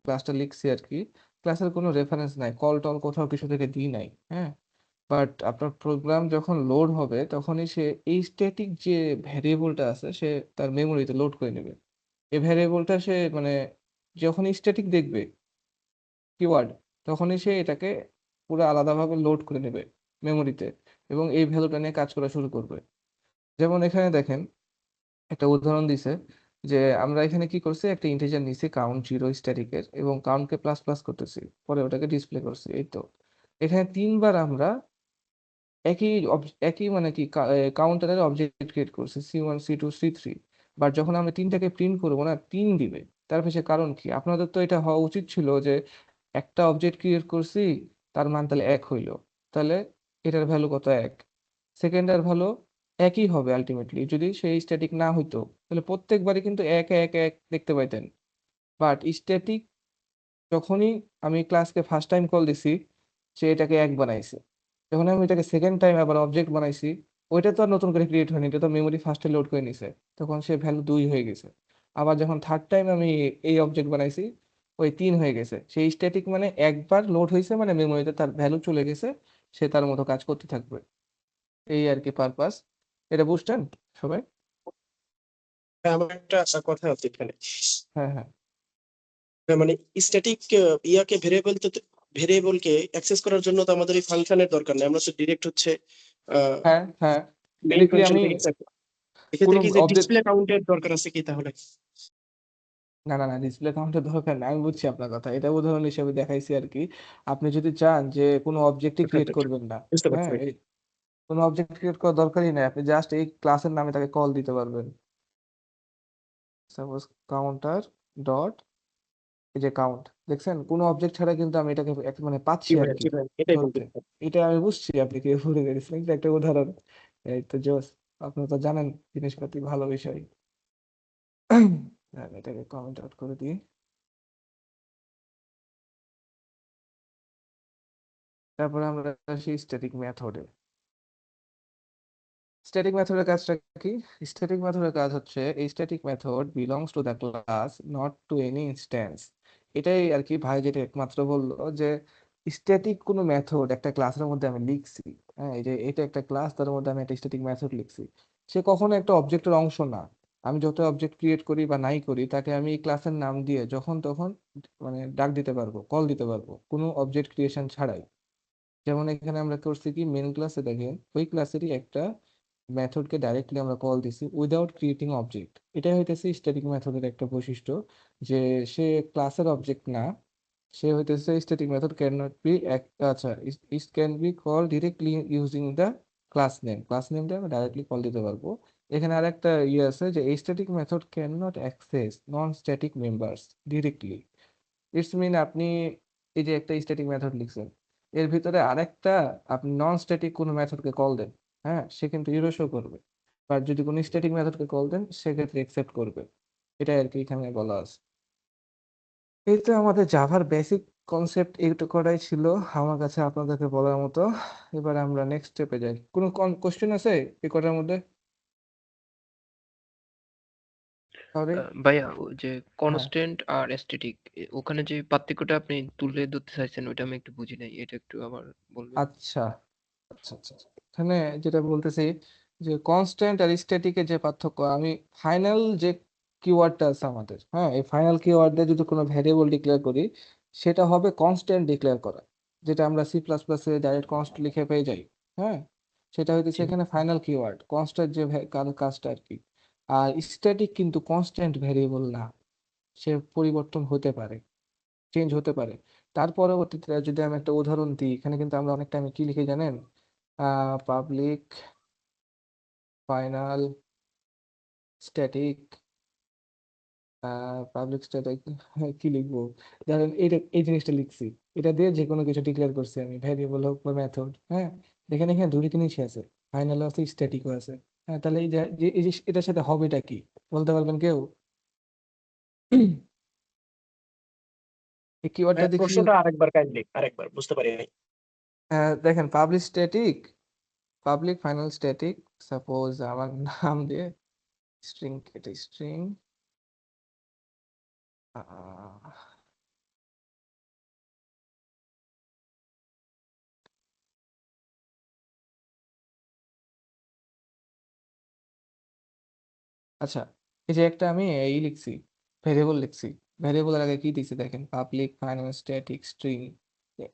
Speaker 1: ক্লাসটা লিখছি আর কি, ক্লাসের কোনো রেফারেন্স নাই, কল টল কোথাও কিছু থেকে দিই নাই, হ্যাঁ। বাট আপনার প্রোগ্রাম যখন লোড হবে তখনই সে এই স্ট্যাটিক যে ভ্যারিয়েবলটা আছে সে তার মেমোরিতে লোড করে নেবে। এই ভ্যারিয়েবলটা সে মানে যখন স্ট্যাটিক দেখবে কিওয়ার্ড, তখনই সে এটাকে পুরো আলাদাভাবে লোড করে নেবে মেমোরিতে, এবং এই ভ্যালুটা নিয়ে কাজ করা শুরু করবে। যেমন এখানে দেখেন একটা উদাহরণ দিছে, যে আমরা এখানে কি করছি, একটা ইন্টিজার নিছি কাউন্ট 0 স্ট্যাটিকের, এবং কাউন্টকে প্লাস প্লাস করতেছি, পরে ওটাকে ডিসপ্লে করছি। এই তো এখানে তিনবার আমরা একই মানে কি কাউন্টারের অবজেক্ট ক্রিয়েট করছি C1 C2 C3। বাট যখন আমরা তিনটাকে প্রিন্ট করবো না, 3 দিবে। তার পিছনে কারণ কি? আপনাদের তো এটা হওয়া উচিত ছিল যে একটা অবজেক্ট ক্রিয়েট করছি, তার মান তাহলে 1 হইলো, তাহলে এটার ভ্যালু কত? 1। সেকেন্ডার ভ্যালু একই হবে আলটিমেটলি, যদি সেই স্ট্যাটিক না হইতো তাহলে প্রত্যেকবারই কিন্তু 1 1 1 দেখতে পাইতেন। বাট স্ট্যাটিক যখনই আমি ক্লাসকে ফার্স্ট টাইম কল দিছি, সে এটাকে 1 বানাইছে। যখন আমি এটাকে সেকেন্ড টাইম আবার অবজেক্ট বানাইছি, ওইটা তো আর নতুন করে ক্রিয়েট হয়নি, এটা তো মেমোরি ফার্স্টে লোড করে নিছে, তখন সে ভ্যালু 2 হয়ে গেছে। আবার যখন থার্ড টাইম আমি এই অবজেক্ট বানাইছি, ওই 3 হয়ে গেছে। সেই স্ট্যাটিক মানে একবার লোড হয়েছে মানে মেমোরিতে তার ভ্যালু চলে গেছে, সে তার মতো কাজ করতে থাকবে। এই আর কি পারপাস। এটা বুঝছেন সবাই?
Speaker 4: আমার একটা কথা আছে এখানে।
Speaker 1: হ্যাঁ হ্যাঁ
Speaker 4: মানে স্ট্যাটিক ইয়াকে ভেরিয়েবলকে অ্যাক্সেস করার জন্য তো আমাদের এই ফাংশনের দরকার নেই, আমরা তো ডিরেক্ট হচ্ছে
Speaker 1: হ্যাঁ হ্যাঁ
Speaker 4: মেইন
Speaker 1: ডিরেক্টলি
Speaker 4: ফাংশন
Speaker 1: আমি
Speaker 4: থেকে access করি। এক্ষেত্রে
Speaker 1: কোনো
Speaker 4: কি যে
Speaker 1: অবজেক্ট,
Speaker 4: ডিসপ্লে কাউন্টের দরকার আছে কি তাহলে?
Speaker 1: না না না, ডিসপ্লে কাউন্টের দরকার নাই, আমি বুঝছি আপনার কথা, এটা উদাহরণ হিসেবে দেখাইছি আর কি। আপনি যদি চান যে কোনো অবজেক্টই
Speaker 4: আচ্ছা,
Speaker 1: ক্রিয়েট
Speaker 4: আচ্ছা, আচ্ছা,
Speaker 1: করবেন না,
Speaker 4: বুঝতে পারছি
Speaker 1: হ্যাঁ,
Speaker 4: ভাই।
Speaker 1: এই কোনো অবজেক্ট ক্রিয়েট করার দরকারই নাই, আপনি জাস্ট এই ক্লাসের নামে তাকে কল দিতে পারবেন। সাপোজ কাউন্টার ডট, এই যে কাউন্ট, দেখছেন কোনো অবজেক্ট ছাড়া কিন্তু আমি এটাকে মানে
Speaker 4: জি
Speaker 1: পাচ্ছি আর
Speaker 4: ভাইয়া,
Speaker 1: কি
Speaker 4: জি ভাইয়া, এটাই বলতে
Speaker 1: ধরতে।
Speaker 4: চাই।
Speaker 1: এটা আমি বুঝছি আপনি কি ভুলে গেছিলেন, কিন্তু একটা উদাহরণ। এই তো জোস, আপনি তো জানেন জিনিসপাতি, ভালো বিষয়। আমি এটাকে কমেন্ট আউট করে দিই। তারপরে আমরা আসি স্ট্যাটিক মেথডে। স্ট্যাটিক মেথডের কাজটা কি? স্ট্যাটিক মেথডের কাজ হচ্ছে এই static method belongs to the class, not to any instance. এটাই আর কি ভাই যেটা একমাত্র বললো যে স্ট্যাটিক কোনো মেথড একটা ক্লাসের মধ্যে আমি লিখছি, হ্যাঁ, এই যে এটা একটা ক্লাস, তার মধ্যে আমি একটা স্ট্যাটিক মেথড লিখছি, সে কখনো একটা অবজেক্টের অংশ না। আমি যত অবজেক্ট ক্রিয়েট করি বা নাই করি, তাকে আমি ক্লাসের নাম দিয়ে যখন তখন মানে ডাক দিতে পারবো, কল দিতে পারবো, কোনো অবজেক্ট ক্রিয়েশন ছাড়াই। যেমন এখানে আমরা করছি কি, মেন ক্লাসে দেখেন ওই ক্লাসেরই একটা মেথডকে ডাইরেক্টলি আমরা কল দিছি উইদাউট ক্রিয়েটিং অবজেক্ট। এটাই হইতেছে স্ট্যাটিক মেথডের একটা বৈশিষ্ট্য, যে সে ক্লাসের অবজেক্ট না, সে হইতেছে static method can not be, আচ্ছা, it can be call directly using the class name. Class নেমটা আমরা ডাইরেক্টলি কল দিতে পারবো। এখানে আরেকটা ইয়ে আছে যে static method can not access non static members directly. It's mean আপনি এই যে একটা স্ট্যাটিক মেথড লিখছেন, এর ভিতরে আরেকটা আপনি নন স্ট্যাটিক কোনো মেথডকে কল দেন, হ্যাঁ, সে কিন্তু ইরো শো করবে। আর যদি কোনো স্ট্যাটিক মেথডকে কল দেন, সেক্ষেত্রে একসেপ্ট করবে। এটাই আর কি এখানে বলা আছে। এই তো আমাদের জাভার বেসিক কনসেপ্ট এইটুকু করাই ছিল আমার কাছে আপনাদেরকে বলার মতো। এবার আমরা নেক্সট স্টেপে যাই। কোনো কোশ্চেন আছে এই কটার মধ্যে? সরি।
Speaker 6: ভাইয়া ও যে
Speaker 1: হ্যাঁ,
Speaker 6: কনস্ট্যান্ট আর স্ট্যাটিক, ওখানে যে পার্থক্যটা আপনি তুলে ধরতে চাইছেন ওইটা আমি একটু বুঝি নাই, এটা একটু আবার বলবেন?
Speaker 1: আচ্ছা আচ্ছা আচ্ছা আচ্ছা। এখানে যেটা বলতেছি যে কনস্ট্যান্ট আর স্ট্যাটিকের যে পার্থক্য, আমি ফাইনাল যে কিওয়ার্ডটা আছে আমাদের, হ্যাঁ, এই ফাইনাল কিওয়ার্ড দিয়ে যদি কোনো ভ্যারিয়েবল ডিক্লেয়ার করি, সেটা হবে কনস্ট্যান্ট ডিক্লেয়ার করা, যেটা আমরা সি প্লাস প্লাসে ডাইরেক্ট কনস্ট লিখে পেয়ে যাই। হ্যাঁ, সেটা হইতেছে
Speaker 4: জি।
Speaker 1: এখানে ফাইনাল কিওয়ার্ড, কনস্ট্যান্ট যে কাজটা আর কি। আর স্ট্যাটিক কিন্তু কনস্ট্যান্ট ভ্যারিয়েবল না, সে পরিবর্তন হতে পারে, চেঞ্জ হতে পারে। তার পরবর্তীতে যদি আমি একটা উদাহরণ দিই, এখানে কিন্তু আমরা অনেক টাইমে কি লিখে জানেন, public final static, public static, কি লিখবো, ধরেন এইটা, এই জিনিসটা লিখছি, এটা দিয়ে যে কোনো কিছু ডিক্লেয়ার করছি আমি, ভ্যারিয়েবল হোক বা মেথড, হ্যাঁ, এখানে এখানে দুটি জিনিসই আছে, ফাইনালও আছে স্ট্যাটিকও আছে। হ্যাঁ, তাহলে এই যে এই যে এটার সাথে হবেটা কি বলতে পারবেন কেউ? এই কিওয়ার্ডটা দেখি।
Speaker 4: প্রশ্নটা আরেকবার কাইন্ডলি আরেকবার বুঝতে পারি নাই।
Speaker 1: দেখেন public static, public final static, suppose আমার নাম দিয়ে স্ট্রিং, এটা স্ট্রিং, আচ্ছা, এই যে একটা আমি এই লিখছি, ভেরিয়েবল লিখছি, ভেরিয়েবলের আগে কি দিছি দেখেন, পাবলিক ফাইনাল স্ট্যাটিক স্ট্রিং।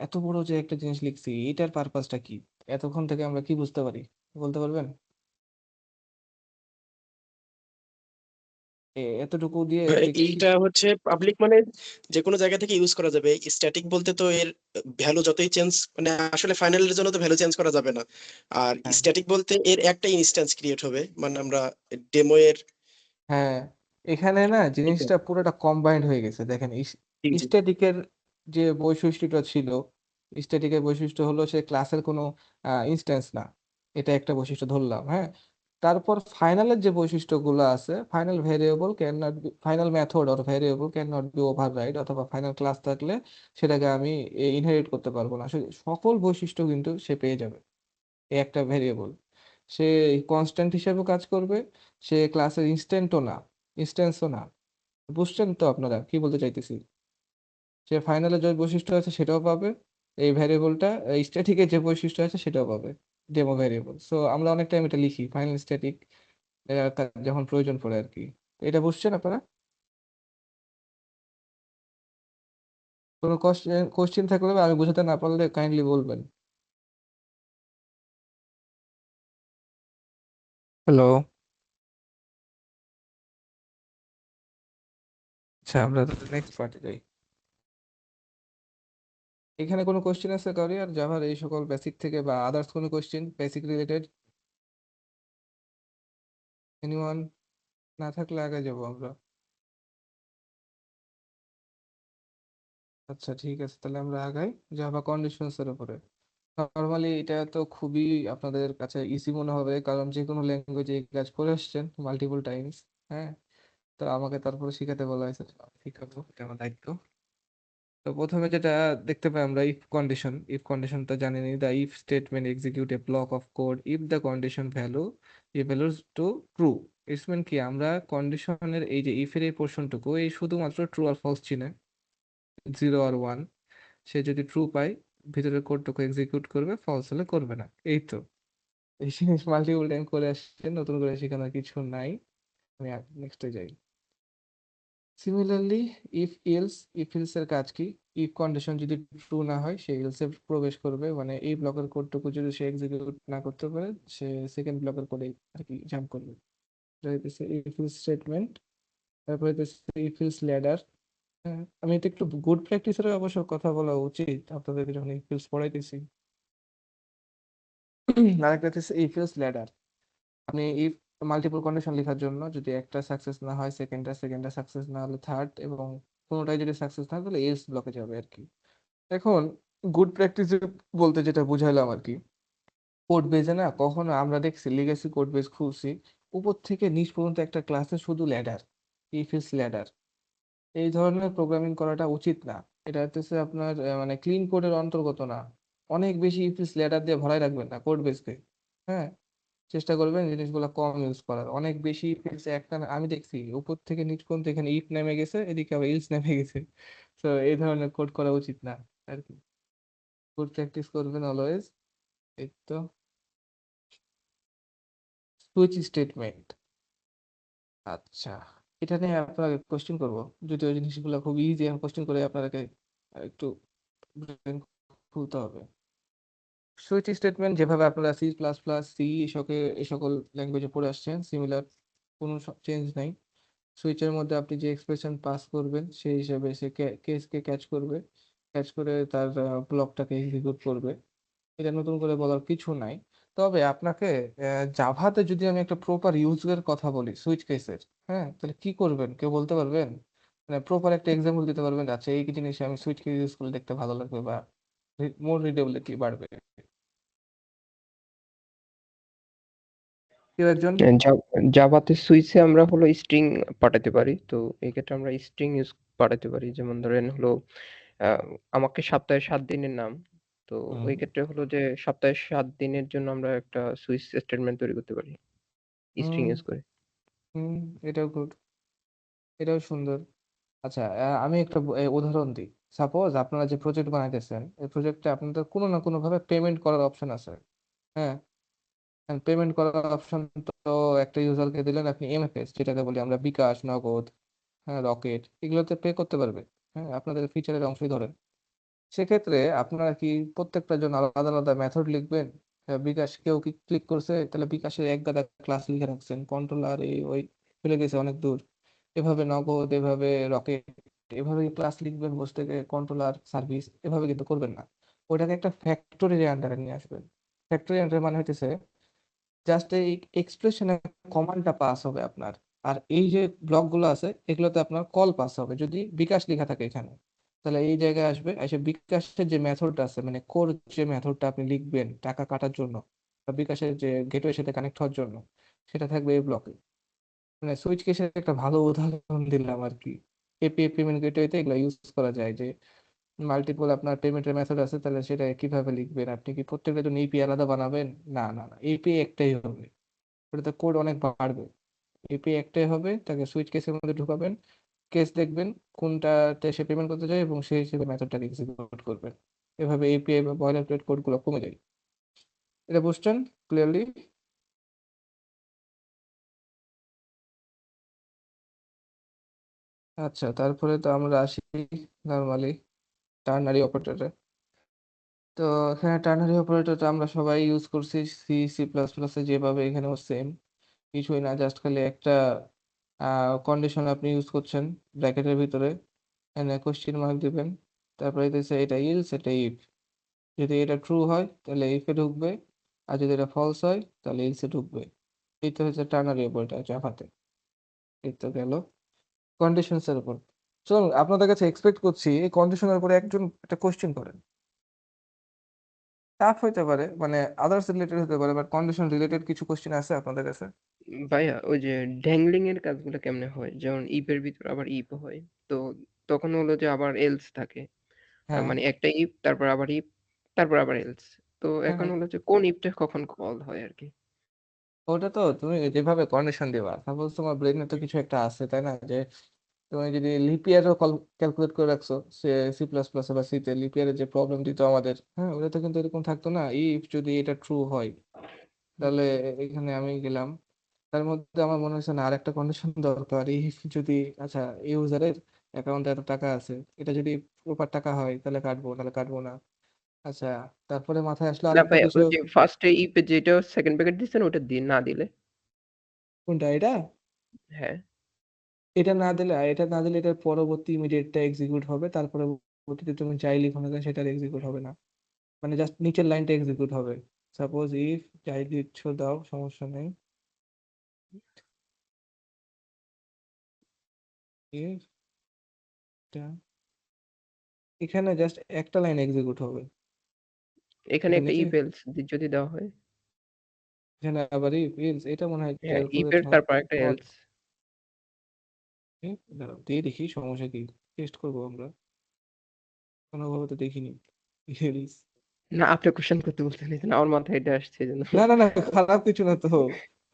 Speaker 1: এত বড় যে একটা জিনিস লিখছি, এটার পারপাসটা কি? এতক্ষণ থেকে আমরা কি বুঝতে পারি বলতে পারবেন? এতটুকু দিয়ে যে কি?
Speaker 4: এইটা হচ্ছে পাবলিক মানে যে কোনো জায়গা থেকে ইউজ করা যাবে। স্ট্যাটিক বলতে তো এর ভ্যালু যতই চেঞ্জ, মানে আসলে ফাইনালের জন্য তো ভ্যালু চেঞ্জ করা যাবে না। আর
Speaker 1: হ্যাঁ
Speaker 4: স্ট্যাটিক বলতে এর একটা ইনস্ট্যান্স ক্রিয়েট হবে, মানে আমরা ডেমো এর।
Speaker 1: হ্যাঁ, এখানে না
Speaker 4: এটা
Speaker 1: জিনিসটা পুরোটা কম্বাইন্ড হয়ে গেছে দেখেন।
Speaker 4: জি জি
Speaker 1: স্ট্যাটিকের যে বৈশিষ্ট্যটা ছিল, স্ট্যাটিকের বৈশিষ্ট্য হলো সে ক্লাসের কোনো ইনস্ট্যান্স না, এটা একটা বৈশিষ্ট্য ধরলাম, হ্যাঁ। তারপর ফাইনালের যে বৈশিষ্ট্যগুলো আছে, final variable can not be, final method or variable can not be override, অথবা ফাইনাল ক্লাস থাকলে সেটাকে আমি ইনহেরিট করতে পারবো না, সকল বৈশিষ্ট্য কিন্তু সে পেয়ে যাবে এই একটা ভেরিয়েবল। সে কনস্ট্যান্ট হিসেবে কাজ করবে, সে ক্লাসের ইনস্ট্যান্টও না, ইনস্ট্যান্সও না। বুঝছেন তো আপনারা কি বলতে চাইতেছি? সে ফাইনালে যে বৈশিষ্ট্য আছে সেটাও পাবে, এই ভ্যারিয়েবলটা স্ট্যাটিকের যে বৈশিষ্ট্য আছে সেটাও পাবে, ডেমো ভ্যারিয়েবল। সো আমরা অনেক টাইম এটা লিখি ফাইনাল স্ট্যাটিক যখন প্রয়োজন পড়ে আর কি। এটা বুঝছেন আপনারা? কোনো কোশ্চেন কোশ্চেন থাকলে বা আমি বোঝাতে না পারলে কাইন্ডলি বলবেন। হ্যালো। আচ্ছা, আমরা নেক্সট পার্টে যাই। এখানে কোনো কোশ্চেন আছে কারি আর জাভার এই সকল বেসিক থেকে, বা আদার্স কোনো কোশ্চেন বেসিক রিলেটেড? এনিওয়ান? না থাকলে আগে যাবো আমরা। আচ্ছা ঠিক আছে, তাহলে আমরা আগাই জাভা কন্ডিশনস এর উপরে। নর্মালি এটা তো খুবই আপনাদের কাছে ইজি মনে হবে, কারণ যে কোনো ল্যাঙ্গুয়েজে এই কাজ করে আসছেন মাল্টিপল টাইমস, হ্যাঁ। তো আমাকে তারপরে শিখাতে বলা হয়েছে, তো আমি শিখাবো, এটা আমার দায়িত্ব। তো প্রথমে যেটা দেখতে পাই আমরা, ইফ কন্ডিশন। ইফ কন্ডিশনটা জানেনই, the if statement execute a block of code if the condition value evaluates to true. It's mean কি, আমরা কন্ডিশনের এই যে ইফ এর এই পোর্শনটুকু এই শুধুমাত্র ট্রু আর ফলস চিনে, 0 আর 1, সে যদি ট্রু পায় ভিতরের কোডটুকু এক্সিকিউট করবে, ফলস হলে করবে না। এই তো, এই জিনিস মাল্টিপল টাইম করে আসছে, নতুন করে শেখানোর কিছু নাই। আমি নেক্সটে যাই। Similarly if else, if else এর কাজ কি? ইফ কন্ডিশন যদি ট্রু না হয় সে এলস এ প্রবেশ করবে, মানে এই ব্লকের কোডটুকু যদি সে এক্সিকিউট না করতে পারে সে সেকেন্ড ব্লকের কোডে আর কি জাম্প করবে। এটা হইতেছে ইফ এলস স্টেটমেন্ট। তারপর হইতেছে ইফ এলস ল্যাডার। হ্যাঁ, আমি এটা একটু গুড প্র্যাকটিসের অবশ্য কথা বলা উচিত আপনাদেরকে যখন ইফ এলস পড়াইতেছি। আরেকটা হচ্ছে ইফ এলস ল্যাডার। আপনি ইফ মাল্টিপল কন্ডিশন লেখার জন্য যদি একটা সাকসেস না হয় সেকেন্ডটা সাকসেস না হলে থার্ড, এবং কোনোটাই যদি সাকসেস না হয় তাহলে এলস ব্লকে যাবে আর কি। এখন গুড প্র্যাকটিস বলতে যেটা বুঝাইলাম আর কি, কোড বেজে না কখনো আমরা দেখছি লিগ্যাসি কোড বেজ খুলছি, উপর থেকে নিচ পর্যন্ত একটা ক্লাসে শুধু ল্যাডার, ইফ ইজ ল্যাডার। এই ধরনের প্রোগ্রামিং করাটা উচিত না। এটা হচ্ছে আপনার মানে ক্লিন কোডের অন্তর্গত না। অনেক বেশি ইফ ইজ ল্যাডার দিয়ে ভরাই রাখবেন না কোড বেসকে। হ্যাঁ, চেষ্টা করবেন জিনিসগুলো কম ইউজ করার। অনেক বেশি ইফ ইজ একটা আমি দেখছি উপর থেকে নিচ পর্যন্ত, এখানে ইফ নেমে গেছে, এদিকে আবার ইলস নেমে গেছে। তো এই ধরনের কোড করা উচিত না আর কি। কোড প্র্যাকটিস করবেন অলওয়েজ। এই তো, সুইচ স্টেটমেন্ট। আচ্ছা, এটা নিয়ে আপনাকে কোশ্চেন করব, যদিও জিনিসগুলো খুব ইজি, এখন কোশ্চেন করে আপনাকে একটু brain খুলতে হবে। সুইচ স্টেটমেন্ট যেভাবে আপনারা সি প্লাস প্লাস সি এই সকল ল্যাঙ্গুয়েজে পড়ে আসছেন, সিমিলার, কোনো চেঞ্জ নাই। সুইচের মধ্যে আপনি যে এক্সপ্রেশন পাস করবেন সেই হিসাবে সে কেসকে ক্যাচ করবে, ক্যাচ করে তার ব্লকটাকে এক্সিকিউট করবে। এটা নতুন করে বলার কিছু নাই। তবে আপনাকে জাভাতে যদি আমি একটা প্রপার ইউজের কথা বলি সুইচ কেসের, হ্যাঁ, তাহলে কি করবেন কেউ বলতে পারবেন? মানে প্রপার একটা এক্সাম্পল দিতে পারবেন, আচ্ছা এই জিনিস আমি সুইচ কেস ইউজ করলে দেখতে ভালো লাগবে বা মোর রিডেবিলিটি বাড়বে? কেউ একজন?
Speaker 6: জাভাতে সুইচে আমরা হলো স্ট্রিং পাঠাতে পারি, তো এই ক্ষেত্রে আমরা স্ট্রিং ইউজ পাঠাতে পারি। যেমন ধরেন হলো আমাকে সপ্তাহে 7 দিনের নাম, তো
Speaker 1: হুম
Speaker 6: ওই ক্ষেত্রে হলো যে সপ্তাহে 7 দিনের জন্য আমরা একটা সুইচ স্টেটমেন্ট তৈরি করতে পারি স্ট্রিং
Speaker 1: হুম
Speaker 6: ইউজ করে।
Speaker 1: হুম, এটাও গুড, এটাও সুন্দর। আচ্ছা, আমি একটা উদাহরণ দিই। সাপোজ আপনারা যে প্রজেক্ট বানাইতেছেন, এই প্রজেক্টে আপনাদের কোনো না কোনো ভাবে পেমেন্ট করার অপশন আছে। হ্যাঁ, পেমেন্ট করার অপশন তো একটা ইউজারকে দিলেন আপনি এমএফএস, যেটাকে বলি আমরা বিকাশ, নগদ, হ্যাঁ, রকেট, এগুলোতে পে করতে পারবে। হ্যাঁ, আপনাদের ফিচারের অংশই ধরেন। সেক্ষেত্রে আপনারা কি প্রত্যেকটার জন্য আলাদা আলাদা মেথড লিখবেন? বিকাশ কেউ কি ক্লিক করছে, তাহলে বিকাশের এক গাদা ক্লাস লিখে রাখছেন, কন্ট্রোলার এই ওই, চলে গেছে অনেক দূর। এভাবে নগদ, এভাবে রকেট, এভাবে ক্লাস লিখবেন বসে থেকে, কন্ট্রোলার সার্ভিস, এভাবে কিন্তু করবেন না। ওইটাকে একটা ফ্যাক্টরির আন্ডারে নিয়ে আসবেন। ফ্যাক্টরি আন্ডারে মানে হইতেছে জাস্ট এই এক্সপ্রেশনে কমান্ডটা পাস হবে আপনার, আর এই যে ব্লকগুলো আছে এগুলোতে আপনার কল পাস হবে। যদি বিকাশ লেখা থাকে এখানে, তাহলে এই জায়গায় আসবে, এসে বিকাশের যে মেথডটা আছে মানে কোর, যে মেথডটা আপনি লিখবেন টাকা কাটার জন্য বা বিকাশের যে গেটওয়ের সাথে কানেক্ট হওয়ার জন্য, সেটা থাকবে এই ব্লকে। মানে সুইচ কেসের একটা ভালো উদাহরণ দিলাম আর কি। এপিআই পেমেন্ট গেটওয়েতে এগুলো ইউজ করা যায়, যে মাল্টিপল আপনার পেমেন্টের মেথড আছে, তাহলে সেটা কিভাবে লিখবেন? আপনি কি প্রত্যেকটা জন্য এপিআই আলাদা বানাবেন? না না না, এপিআই একটাই হবে। ওটাতে কোড অনেক বাড়বে। এপিআই একটাই হবে, তাকে সুইচ কেসের মধ্যে ঢুকাবেন, কেস দেখবেন কোনটাতে সে পেমেন্ট করতে চায় এবং সেই হিসেবে মেথডটাকে এক্সিকিউট করবেন। এভাবে এপিআই বা বয়লার প্লেট কোডগুলো কমে যায়। এটা বুঝছেন ক্লিয়ারলি? আচ্ছা, তারপরে তো আমরা আসি নর্মালি টার্নারি অপারেটরে। তো এখানে টার্নারি অপারেটরটা আমরা সবাই ইউজ করছি সি, সি প্লাস প্লাসে যেভাবে, এখানেও সেম। কিছুই না, জাস্ট খালি একটা কন্ডিশন আপনি ইউজ করছেন ব্র্যাকেটের ভিতরে, এখানে কোশ্চেন মার্ক দিবেন, তারপরে দিতেছে এটা ইলস, এটা ইফ। যদি এটা ট্রু হয় তাহলে ইফে ঢুকবে, আর যদি এটা ফলস হয় তাহলে ইলসে ঢুকবে। এই তো হচ্ছে টার্নারি অপারেটর জাভাতে। এই তো গেল কন্ডিশনস এর উপর। চলুন, আপনাদের কাছে এক্সপেক্ট করছি এই কন্ডিশনের উপরে একজন একটা কোশ্চেন করেন। টাফ হইতে পারে, মানে আদার্স রিলেটেড হতে পারে, বাট কন্ডিশন রিলেটেড কিছু কোশ্চেন আছে আপনাদের কাছে?
Speaker 6: ভাইয়া ওই যে ড্যাংলিং এর কাজগুলো কেমনে হয়, যেমন ইফের ভিতর আবার ইফ হয়, তো তখন হলো যে আবার এলস থাকে।
Speaker 1: হ্যাঁ
Speaker 6: মানে একটা ইফ, তারপর আবার ইফ, তারপর আবার এলস। তো এখন
Speaker 1: হ্যাঁ,
Speaker 6: হলো যে কোন ইফটা কখন কল হয় আর কি।
Speaker 1: ওটা তো তুমি যেভাবে কন্ডিশন দিবা, সাপোজ তোমার ব্রেনে তো কিছু একটা আছে তাই না, যে তুমি যদি লিপ ইয়ারও ক্যালকুলেট করে রাখছো সে সি প্লাস প্লাস বা সিতে লিপ ইয়ারের যে প্রবলেম দিত আমাদের, হ্যাঁ ওটা তো কিন্তু এরকম থাকতো না, ইফ যদি এটা ট্রু হয় তাহলে এখানে আমি গেলাম। তার মধ্যে আমার মনে হচ্ছে না আর একটা কন্ডিশন দরকার, ইফ যদি আচ্ছা ইউজারের অ্যাকাউন্টে এত টাকা আছে, এটা যদি প্রপার টাকা হয় তাহলে কাটবো, তাহলে কাটবো না। আচ্ছা, তারপরে মাথায় আসলো
Speaker 6: না
Speaker 1: আরেকটা
Speaker 6: ভাই, ওই
Speaker 1: বিষয়।
Speaker 6: যে ফার্স্টে ইপে যেটা সেকেন্ড প্যাকেট দিচ্ছেন ওটা দিন, না দিলে।
Speaker 1: কোনটা এটা?
Speaker 6: হ্যাঁ,
Speaker 1: এটা না দিলে এটার পরবর্তী ইমিডিয়েটটা এক্সিকিউট হবে, তারপরে পরবর্তীতে তুমি যাই লিখো না কেন সেটার এক্সিকিউট হবে না, মানে জাস্ট নিচের লাইনটা এক্সিকিউট হবে। সাপোজ ইফ যাই দিচ্ছ দাও, সমস্যা নেই। If এটা এখানে জাস্ট একটা লাইন এক্সিকিউট হবে।
Speaker 6: এখানে
Speaker 1: এটা
Speaker 6: একটা
Speaker 1: নিচে
Speaker 6: ইফ এলস যদি দেওয়া হয়।
Speaker 1: এখানে আবার ইফ এলস, এটা মনে হয়
Speaker 6: হ্যাঁ,
Speaker 1: ক্যালকুলেট
Speaker 6: ইফের
Speaker 1: নট
Speaker 6: তারপর একটা
Speaker 1: নট
Speaker 6: এলস।
Speaker 1: দাঁড়াও দিয়ে দেখি সমস্যা কি, টেস্ট করবো আমরা, কোনোভাবে তো দেখিনি এলস।
Speaker 6: না, আপনি কোশ্চেন করতে বলতে নিতেন, আমার মাথায় এটা আসছে এই জন্য।
Speaker 1: না না না, খারাপ কিছু না তো,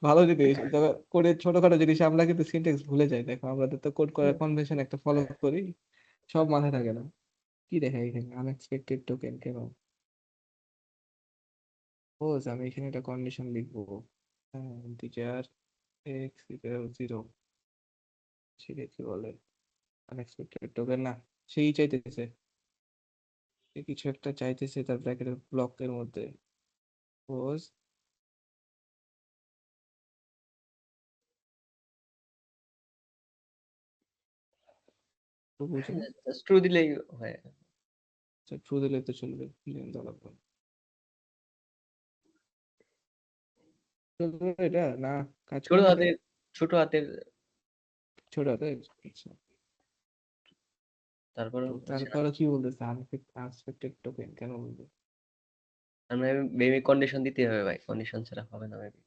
Speaker 1: ভালো জিনিস। তবে কোডের ছোটখাটো জিনিস আমরা কিন্তু সিনট্যাক্স ভুলে যাই, দেখো আমাদের তো কোড করার কনভেনশন একটা ফলো করি, সব মাথায় থাকে না। কি দেখে এখানে আনএক্সপেক্টেড টোকেন কেন? সাপোজ আমি এখানে একটা কন্ডিশন লিখবো, ইন্টিজার এক্স ইকুয়াল 0, সেটা কি বলে? আনএক্সপেক্টেড টোকেন না, সেই চাইতেছে, সে কিছু একটা চাইতেছে তার ব্র্যাকেটের ব্লকের মধ্যে। সাপোজ বুঝো,
Speaker 5: ট্রু দিলেই হয়।
Speaker 1: ট্রু দিলে তো চলবে, দেওয়া লাগবে। চলবে এটা না, কাজ
Speaker 5: ছোট
Speaker 1: করবে?
Speaker 5: হাতের ছোট হাতের
Speaker 1: ছোট হাতে? আচ্ছা,
Speaker 5: তারপর
Speaker 1: তো
Speaker 5: হচ্ছে না।
Speaker 1: তারপরে কি বলতেছে আনএক্সপেক্টেড টোকেন কেন বলবে?
Speaker 5: আমরা মেবি কন্ডিশন দিতে হবে ভাই, কন্ডিশন ছাড়া হবে না মেবি।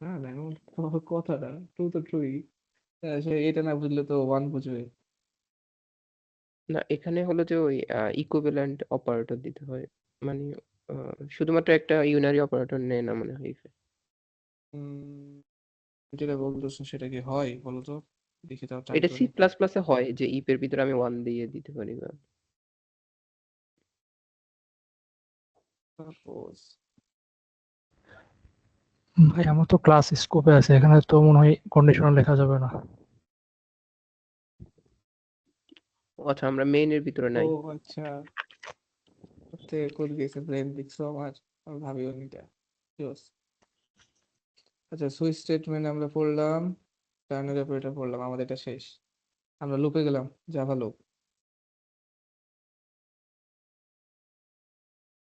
Speaker 1: হ্যাঁ না, এমন তো কথাটা ট্রু তো ট্রুই, সে এটা না বুঝলে তো ওয়ান বুঝবে।
Speaker 6: না, এখানে হলো যে ওই ইকুইভ্যালেন্ট অপারেটর দিতে হয়, মানে শুধুমাত্র একটা ইউনারি অপারেটর নেয় না মনে হয় ইফে।
Speaker 1: উম, যেটা বলতেছো সেটা কি হয় বলো তো, দেখি তাও ট্রাই
Speaker 6: এটা সি
Speaker 1: করে।
Speaker 6: প্লাস প্লাসে হয় যে ইফের ভিতরে আমি ওয়ান দিয়ে দিতে পারি বা।
Speaker 1: সাপোজ
Speaker 7: ভাই আমার তো ক্লাস স্কোপে আছে, এখানে তো মনে হয় কন্ডিশনাল লেখা যাবে না।
Speaker 6: আচ্ছা, আমরা মেইনের ভিতরে
Speaker 1: ও
Speaker 6: নাই।
Speaker 1: আচ্ছা, কোড গেছে ব্রেন দেখছো আমার, আমি ভাবিও নি এটা। Yes. আচ্ছা, সুইচ স্টেটমেন্ট আমরা পড়লাম, টার্নারি অপারেটর পড়লাম, আমাদের এটা শেষ। আমরা লুপে গেলাম, জাভা লুপ।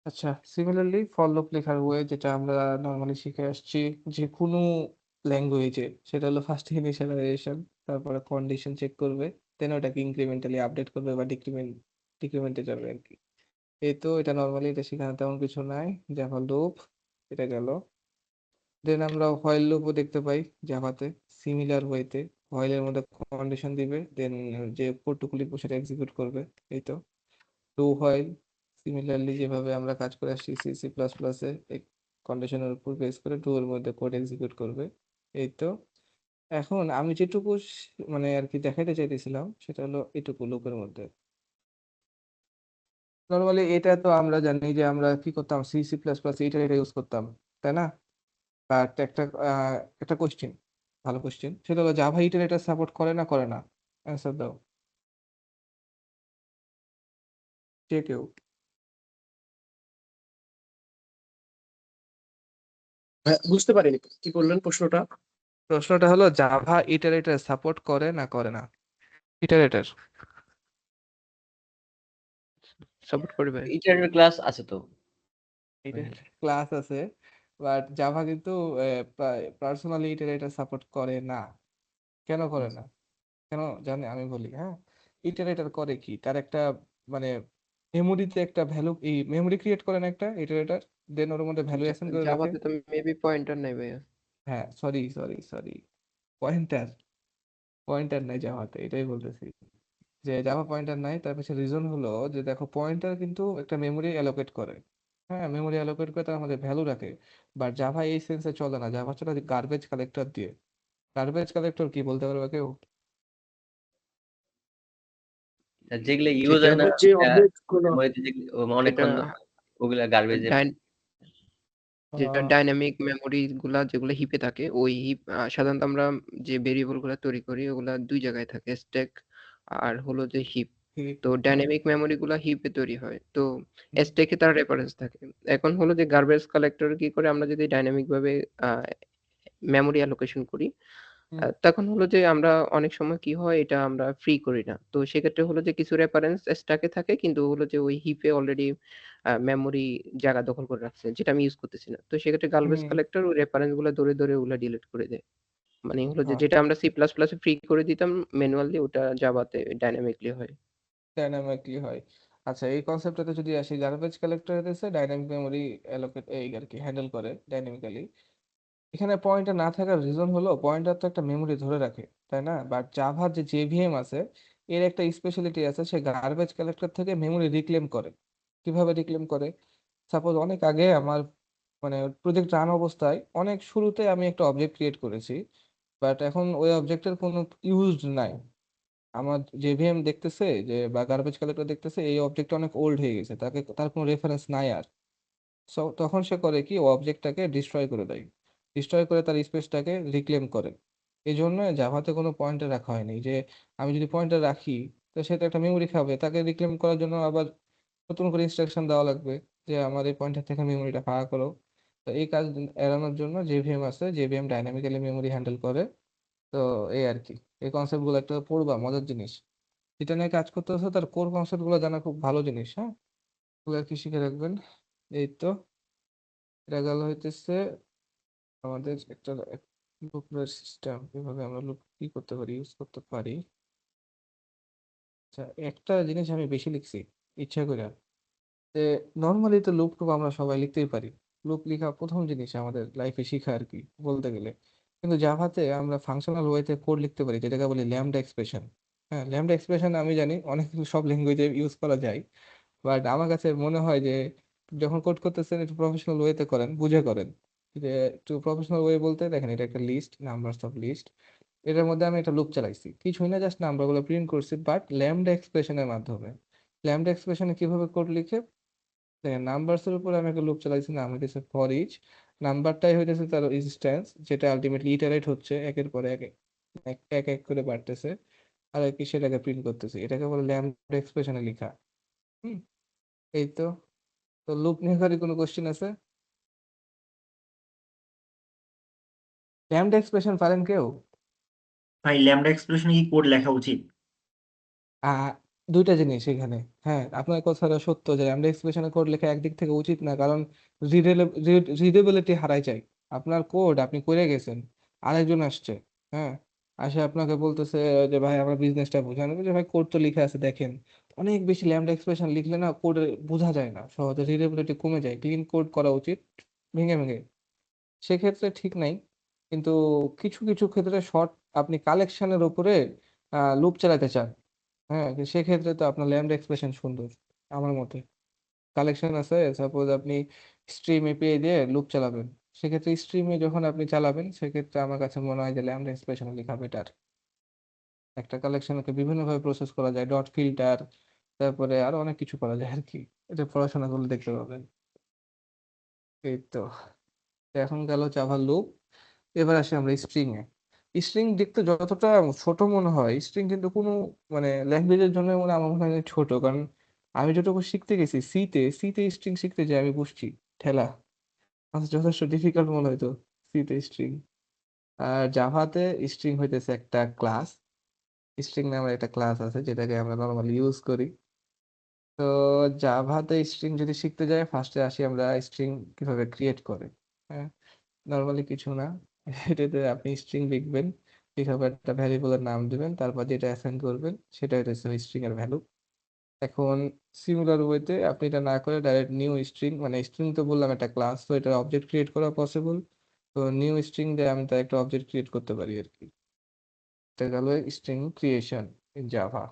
Speaker 1: আচ্ছা, সিমিলারলি ফর লুপ লেখার ওয়ে যেটা আমরা নর্মালি শিখে আসছি যে কোনো ল্যাঙ্গুয়েজে, সেটা হলো ফার্স্ট ইনিশিয়ালাইজেশন, তারপরে কন্ডিশন চেক করবে, দেন ওটাকে ইনক্রিমেন্টালি আপডেট করবে বা ডিক্রিমেন্টে যাবে আর কি। এই তো এটা নর্মালি, এটা সেখানে তেমন কিছু নাই। জাভা লুপ এটা গেল। দেন আমরা হোয়াইল লুপও দেখতে পাই জাভাতে, সিমিলার ওয়েতে হোয়াইলের মধ্যে কন্ডিশন দিবে, দেন যে কোডটুকু লিখবো সেটা এক্সিকিউট করবে। এই তো ডু হোয়াইল, সিমিলারলি যেভাবে আমরা কাজ করে আসছি সি সি প্লাস প্লাসে, কন্ডিশনের উপর বেস করে ডু এর মধ্যে কোড এক্সিকিউট করবে। এই তো এখন আমি যেটুকু মানে আর কি দেখাইতে চাইতেছিলাম সেটা হলো এটুকু লুপের মধ্যে। নর্মালি এটা তো আমরা জানি যে আমরা কি করতাম, সি সি প্লাস প্লাস এটা ইউজ করতাম, তাই না? বাট একটা কোশ্চেন, ভালো কোশ্চেন, সেটা হলো জাভা ইটারেটর সাপোর্ট করে না করে না? অ্যান্সার দাও যে কেউ।
Speaker 4: বুঝতে পারিনি কি বললেন প্রশ্নটা।
Speaker 1: প্রশ্নটা হলো জাভা ইটারেটর সাপোর্ট করে না করে না? ইটারেটর
Speaker 6: সাপোর্ট করবে।
Speaker 5: ইটারের ক্লাস আছে তো।
Speaker 1: এটা ক্লাস আছে, বাট জাভা কিন্তু পার্সোনালি ইটারেটর সাপোর্ট করে না। কেন করে না? কেন জানে আমি বলি, হ্যাঁ। ইটারেটর করে কি, তার একটা মানে মেমোরিতে একটা ভ্যালু, এই মেমোরি ক্রিয়েট করে না একটা ইটারেটর, দেন ওর মধ্যে ভ্যালু অ্যাসাইন করে রাখে।
Speaker 6: জাভাতে তো মেবি পয়েন্টার নাই ভাইয়া।
Speaker 1: হ্যাঁ, sorry sorry sorry, pointer, pointer নাই জাভাতে, এটাই বলতেছি যে জাভা পয়েন্টার নাই। তার পিছনে রিজন হলো যে দেখো পয়েন্টার কিন্তু একটা মেমোরি অ্যালোকেট করে, হ্যাঁ মেমোরি অ্যালোকেট করে তার মধ্যে ভ্যালু রাখে। বাট জাভা এই সেন্সে চলে না, জাভা চলে গার্বেজ কালেক্টর দিয়ে। গার্বেজ কালেক্টর কি বলতে পারবে কেউ?
Speaker 5: আর যেগুলো ইউজ
Speaker 6: সেটা
Speaker 5: হয় না,
Speaker 4: যে অবজেক্ট গুলো
Speaker 5: মেমোরিতে যেগুলো অনেকক্ষণ
Speaker 6: যেটা
Speaker 5: ধরে হয়, ওগুলা গার্বেজে
Speaker 6: ডাইন- যেটা
Speaker 1: আহ,
Speaker 6: ডাইনামিক মেমোরি গুলা যেগুলো হিপে থাকে, ওই হিপ সাধারণত আমরা যে ভেরিয়েবল গুলা তৈরি করি ওগুলা দুই জায়গায় থাকে, স্ট্যাক আর হলো যে হিপ।
Speaker 1: ঠিক,
Speaker 6: তো ডাইনামিক মেমোরি গুলা হিপে তৈরি হয়, তো স্ট্যাকে তার রেফারেন্স থাকে। এখন হলো যে গার্বেজ কালেক্টর কি করে, আমরা যদি ডাইনামিক ভাবে মেমোরি অ্যালোকেশন করি,
Speaker 1: হুম,
Speaker 6: তখন হলো যে আমরা অনেক সময় কি হয়, এটা আমরা ফ্রি করি না। তো সেক্ষেত্রে হলো যে কিছু রেফারেন্স স্ট্যাকে থাকে, কিন্তু হলো যে ওই হিপে অলরেডি মেমোরি জায়গা দখল করে রাখছে, যেটা আমি ইউজ করতেছি না। তো সেক্ষেত্রে গার্বেজ
Speaker 1: হুম,
Speaker 6: কালেক্টর ওই রেফারেন্স গুলো ধরে ধরে ওগুলা ডিলিট করে দেয়। মানে হলো যে
Speaker 1: হ্যাঁ,
Speaker 6: যেটা আমরা সি প্লাস প্লাসে ফ্রি করে দিতাম ম্যানুয়ালি, ওটা জাভাতে ডাইনামিকলি হয়।
Speaker 1: ডাইনামিকলি হয়। আচ্ছা, এই কনসেপ্টটাতে যদি আসি, গার্বেজ কালেক্টর হচ্ছে ডাইনামিক মেমোরি অ্যালোকেট এই আর কি হ্যান্ডেল করে ডাইনামিক্যালি। এখানে পয়েন্টার না থাকার রিজন হলো পয়েন্টার তো একটা মেমোরি ধরে রাখে, তাই না? বাট জাভার যে জেভিএম আছে, এর একটা স্পেশালিটি আছে, সে গার্বেজ কালেক্টর থেকে মেমোরি রিক্লেম করে। কিভাবে রিক্লেম করে? সাপোজ অনেক আগে আমার মানে প্রজেক্ট রান অবস্থায় অনেক শুরুতে আমি একটা অবজেক্ট ক্রিয়েট করেছি, বাট এখন ওই অবজেক্টের কোনো ইউজড নাই। আমার জেভিএম দেখতেছে যে, বা গার্বেজ কালেক্টর দেখতেছে এই অবজেক্টটা অনেক ওল্ড হয়ে গেছে, তাকে তার কোনো রেফারেন্স নাই আর। সো তখন সে করে কি, ও অবজেক্টটাকে ডিস্ট্রয় করে দেয়, ডিস্ট্রয় করে তার স্পেসটাকে রিক্লেম করে। এই জন্য জাভাতে কোনো পয়েন্টার রাখা হয়নি, যে আমি যদি পয়েন্টার রাখি তো সে তো একটা মেমোরি খাবে, তাকে রিক্লেম করার জন্য আবার নতুন করে ইনস্ট্রাকশন দেওয়া লাগবে যে আমার এই পয়েন্টার থেকে মেমোরিটা ফাঁকা করো। তো এই কাজ এড়ানোর জন্য জেভিএম আছে, জেভিএম ডাইনামিক্যালি মেমোরি হ্যান্ডেল করে। তো এই আর কি, এই কনসেপ্ট গুলো একটা পড়বা, মজার জিনিস। যেটা নিয়ে কাজ করতেছে তার কোর কনসেপ্ট গুলো জানা খুব ভালো জিনিস, হ্যাঁ, ওগুলো আর কি শিখে রাখবেন। এই তো, এটা গেল হইতেছে আমাদের একটা লুপের সিস্টেম, কিভাবে আমরা লুপ কি করতে পারি, ইউজ করতে পারি। আচ্ছা, একটা জিনিস আমি বেশি লিখছি ইচ্ছা করে, যে নর্মালি তো লুপ টুপ আমরা সবাই লিখতেই পারি। লুপ লেখা প্রথম জিনিস আমাদের লাইফে শিখা আর কি বলতে গেলে। কিন্তু জাভাতে আমরা ফাংশনাল ওয়েতে কোড লিখতে পারি, যেটাকে বলি ল্যাম্বডা এক্সপ্রেশন। হ্যাঁ, ল্যাম্বডা এক্সপ্রেশন আমি জানি অনেক সব ল্যাঙ্গুয়েজে ইউজ করা যায়, বাট আমার কাছে মনে হয় যে যখন কোড করতেছেন একটু প্রফেশনাল ওয়েতে করেন, বুঝে করেন। যে একটু প্রফেশনাল ওয়ে বলতে দেখেন, এটা একটা লিস্ট, নাম্বারস অফ লিস্ট। এটার মধ্যে আমি একটা লুপ চালাইছি, কিছুই না, জাস্ট নাম্বারগুলো প্রিন্ট করছি, বাট ল্যাম্বডা এক্সপ্রেশনের মাধ্যমে। ল্যাম্বডা এক্সপ্রেশনে কিভাবে কোড লিখে দেখেন, নাম্বারস এর উপর আমি একটা লুপ চালাইছি, নাম হইতেছে ফর ইচ। নাম্বারটাই হইতেছে তার ইনস্ট্যান্স, যেটা আলটিমেটলি ইটারেট হচ্ছে একের পর এক, এক এক এক করে বাড়তেছে, আর কি সেটাকে প্রিন্ট করতেছে। এটাকে বলে ল্যাম্বডা এক্সপ্রেশনে লেখা। হুম, এই তো। তো লুপ নিয়ে কারি কোনো কোশ্চেন আছে? ল্যাম্বডা এক্সপ্রেশন পারেন কেউ?
Speaker 8: ভাই ল্যামডা এক্সপ্রেশনে কি কোড লেখা উচিত?
Speaker 1: আহ দুইটা জিনিস এখানে। হ্যাঁ, আপনার কথাটা সত্য যে ল্যাম্বডা এক্সপ্রেশনে কোড লেখা একদিক থেকে উচিত না, কারণ রিডেবিলিটি হারাই যায়। আপনার কোড আপনি করে গেছেন, আরেকজন আসছে, হ্যাঁ, আসে আপনাকে বলতেছে যে ভাই আমার বিজনেসটা বোঝানো, যে ভাই কোড তো লিখে আছে দেখেন। অনেক বেশি ল্যাম্বডা এক্সপ্রেশন লিখলে না কোড বোঝা যায় না সহজে, রিডেবিলিটি কমে যায়। ক্লিন কোড করা উচিত, ভেঙে ভেঙে। সেক্ষেত্রে ঠিক নাই, কিন্তু কিছু কিছু ক্ষেত্রে শর্ট আপনি কালেকশনের উপরে লুপ চালাতে চান, হ্যাঁ, তো সেক্ষেত্রে তো আপনার ল্যাম্বডা এক্সপ্রেশন সুন্দর আমার মতে। কালেকশন আছে, সাপোজ আপনি স্ট্রিম এপিআই দিয়ে লুপ চালাবেন, সেক্ষেত্রে স্ট্রিমে যখন আপনি চালাবেন সেক্ষেত্রে আমার কাছে মনে হয় যে ল্যাম্বডা এক্সপ্রেশন লেখা বেটার। একটা কালেকশনকে বিভিন্নভাবে প্রসেস করা যায়, ডট ফিল্টার, তারপরে আরো অনেক কিছু করা যায় আর কি। এটা পড়াশোনা করলে দেখতে পাবেন। এই তো, তো এখন গেল জাভা লুপ। এবার আসি আমরা স্ট্রিং এ। স্ট্রিং দেখতে যতটা ছোট মনে হয়, স্ট্রিং কিন্তু কোনো মানে ল্যাঙ্গুয়েজের জন্য মনে হয় আমার মনে হয় যে ছোট, কারণ আমি যতটুকু শিখতে গেছি সিতে, স্ট্রিং শিখতে যে আমি বুঝছি ঠেলা, আমার যথেষ্ট ডিফিকাল্ট মনে হয়তো সিতে স্ট্রিং। আর জাভাতে স্ট্রিং হইতেছে একটা ক্লাস। স্ট্রিং নামের একটা ক্লাস আছে যেটাকে আমরা নর্মালি ইউজ করি। তো জাভাতে স্ট্রিং যদি শিখতে যাই, ফার্স্টে আসি আমরা স্ট্রিং কিভাবে ক্রিয়েট করে। হ্যাঁ, নর্মালি কিছু না, এটাতে আপনি স্ট্রিং লিখবেন, লিখার একটা ভ্যারিয়েবলের নাম দিবেন, তারপর যেটা অ্যাসাইন করবেন সেটা হচ্ছে স্ট্রিং এর ভ্যালু। এখন সিমিলার ওয়েতে আপনি এটা না করে ডাইরেক্ট নিউ স্ট্রিং, মানে স্ট্রিং তো বললাম একটা ক্লাস, তো এটা অবজেক্ট ক্রিয়েট করা পসিবল। তো নিউ স্ট্রিং দিয়ে আমি তার একটা অবজেক্ট ক্রিয়েট করতে পারি আর কি। এটা গেল string creation in Java.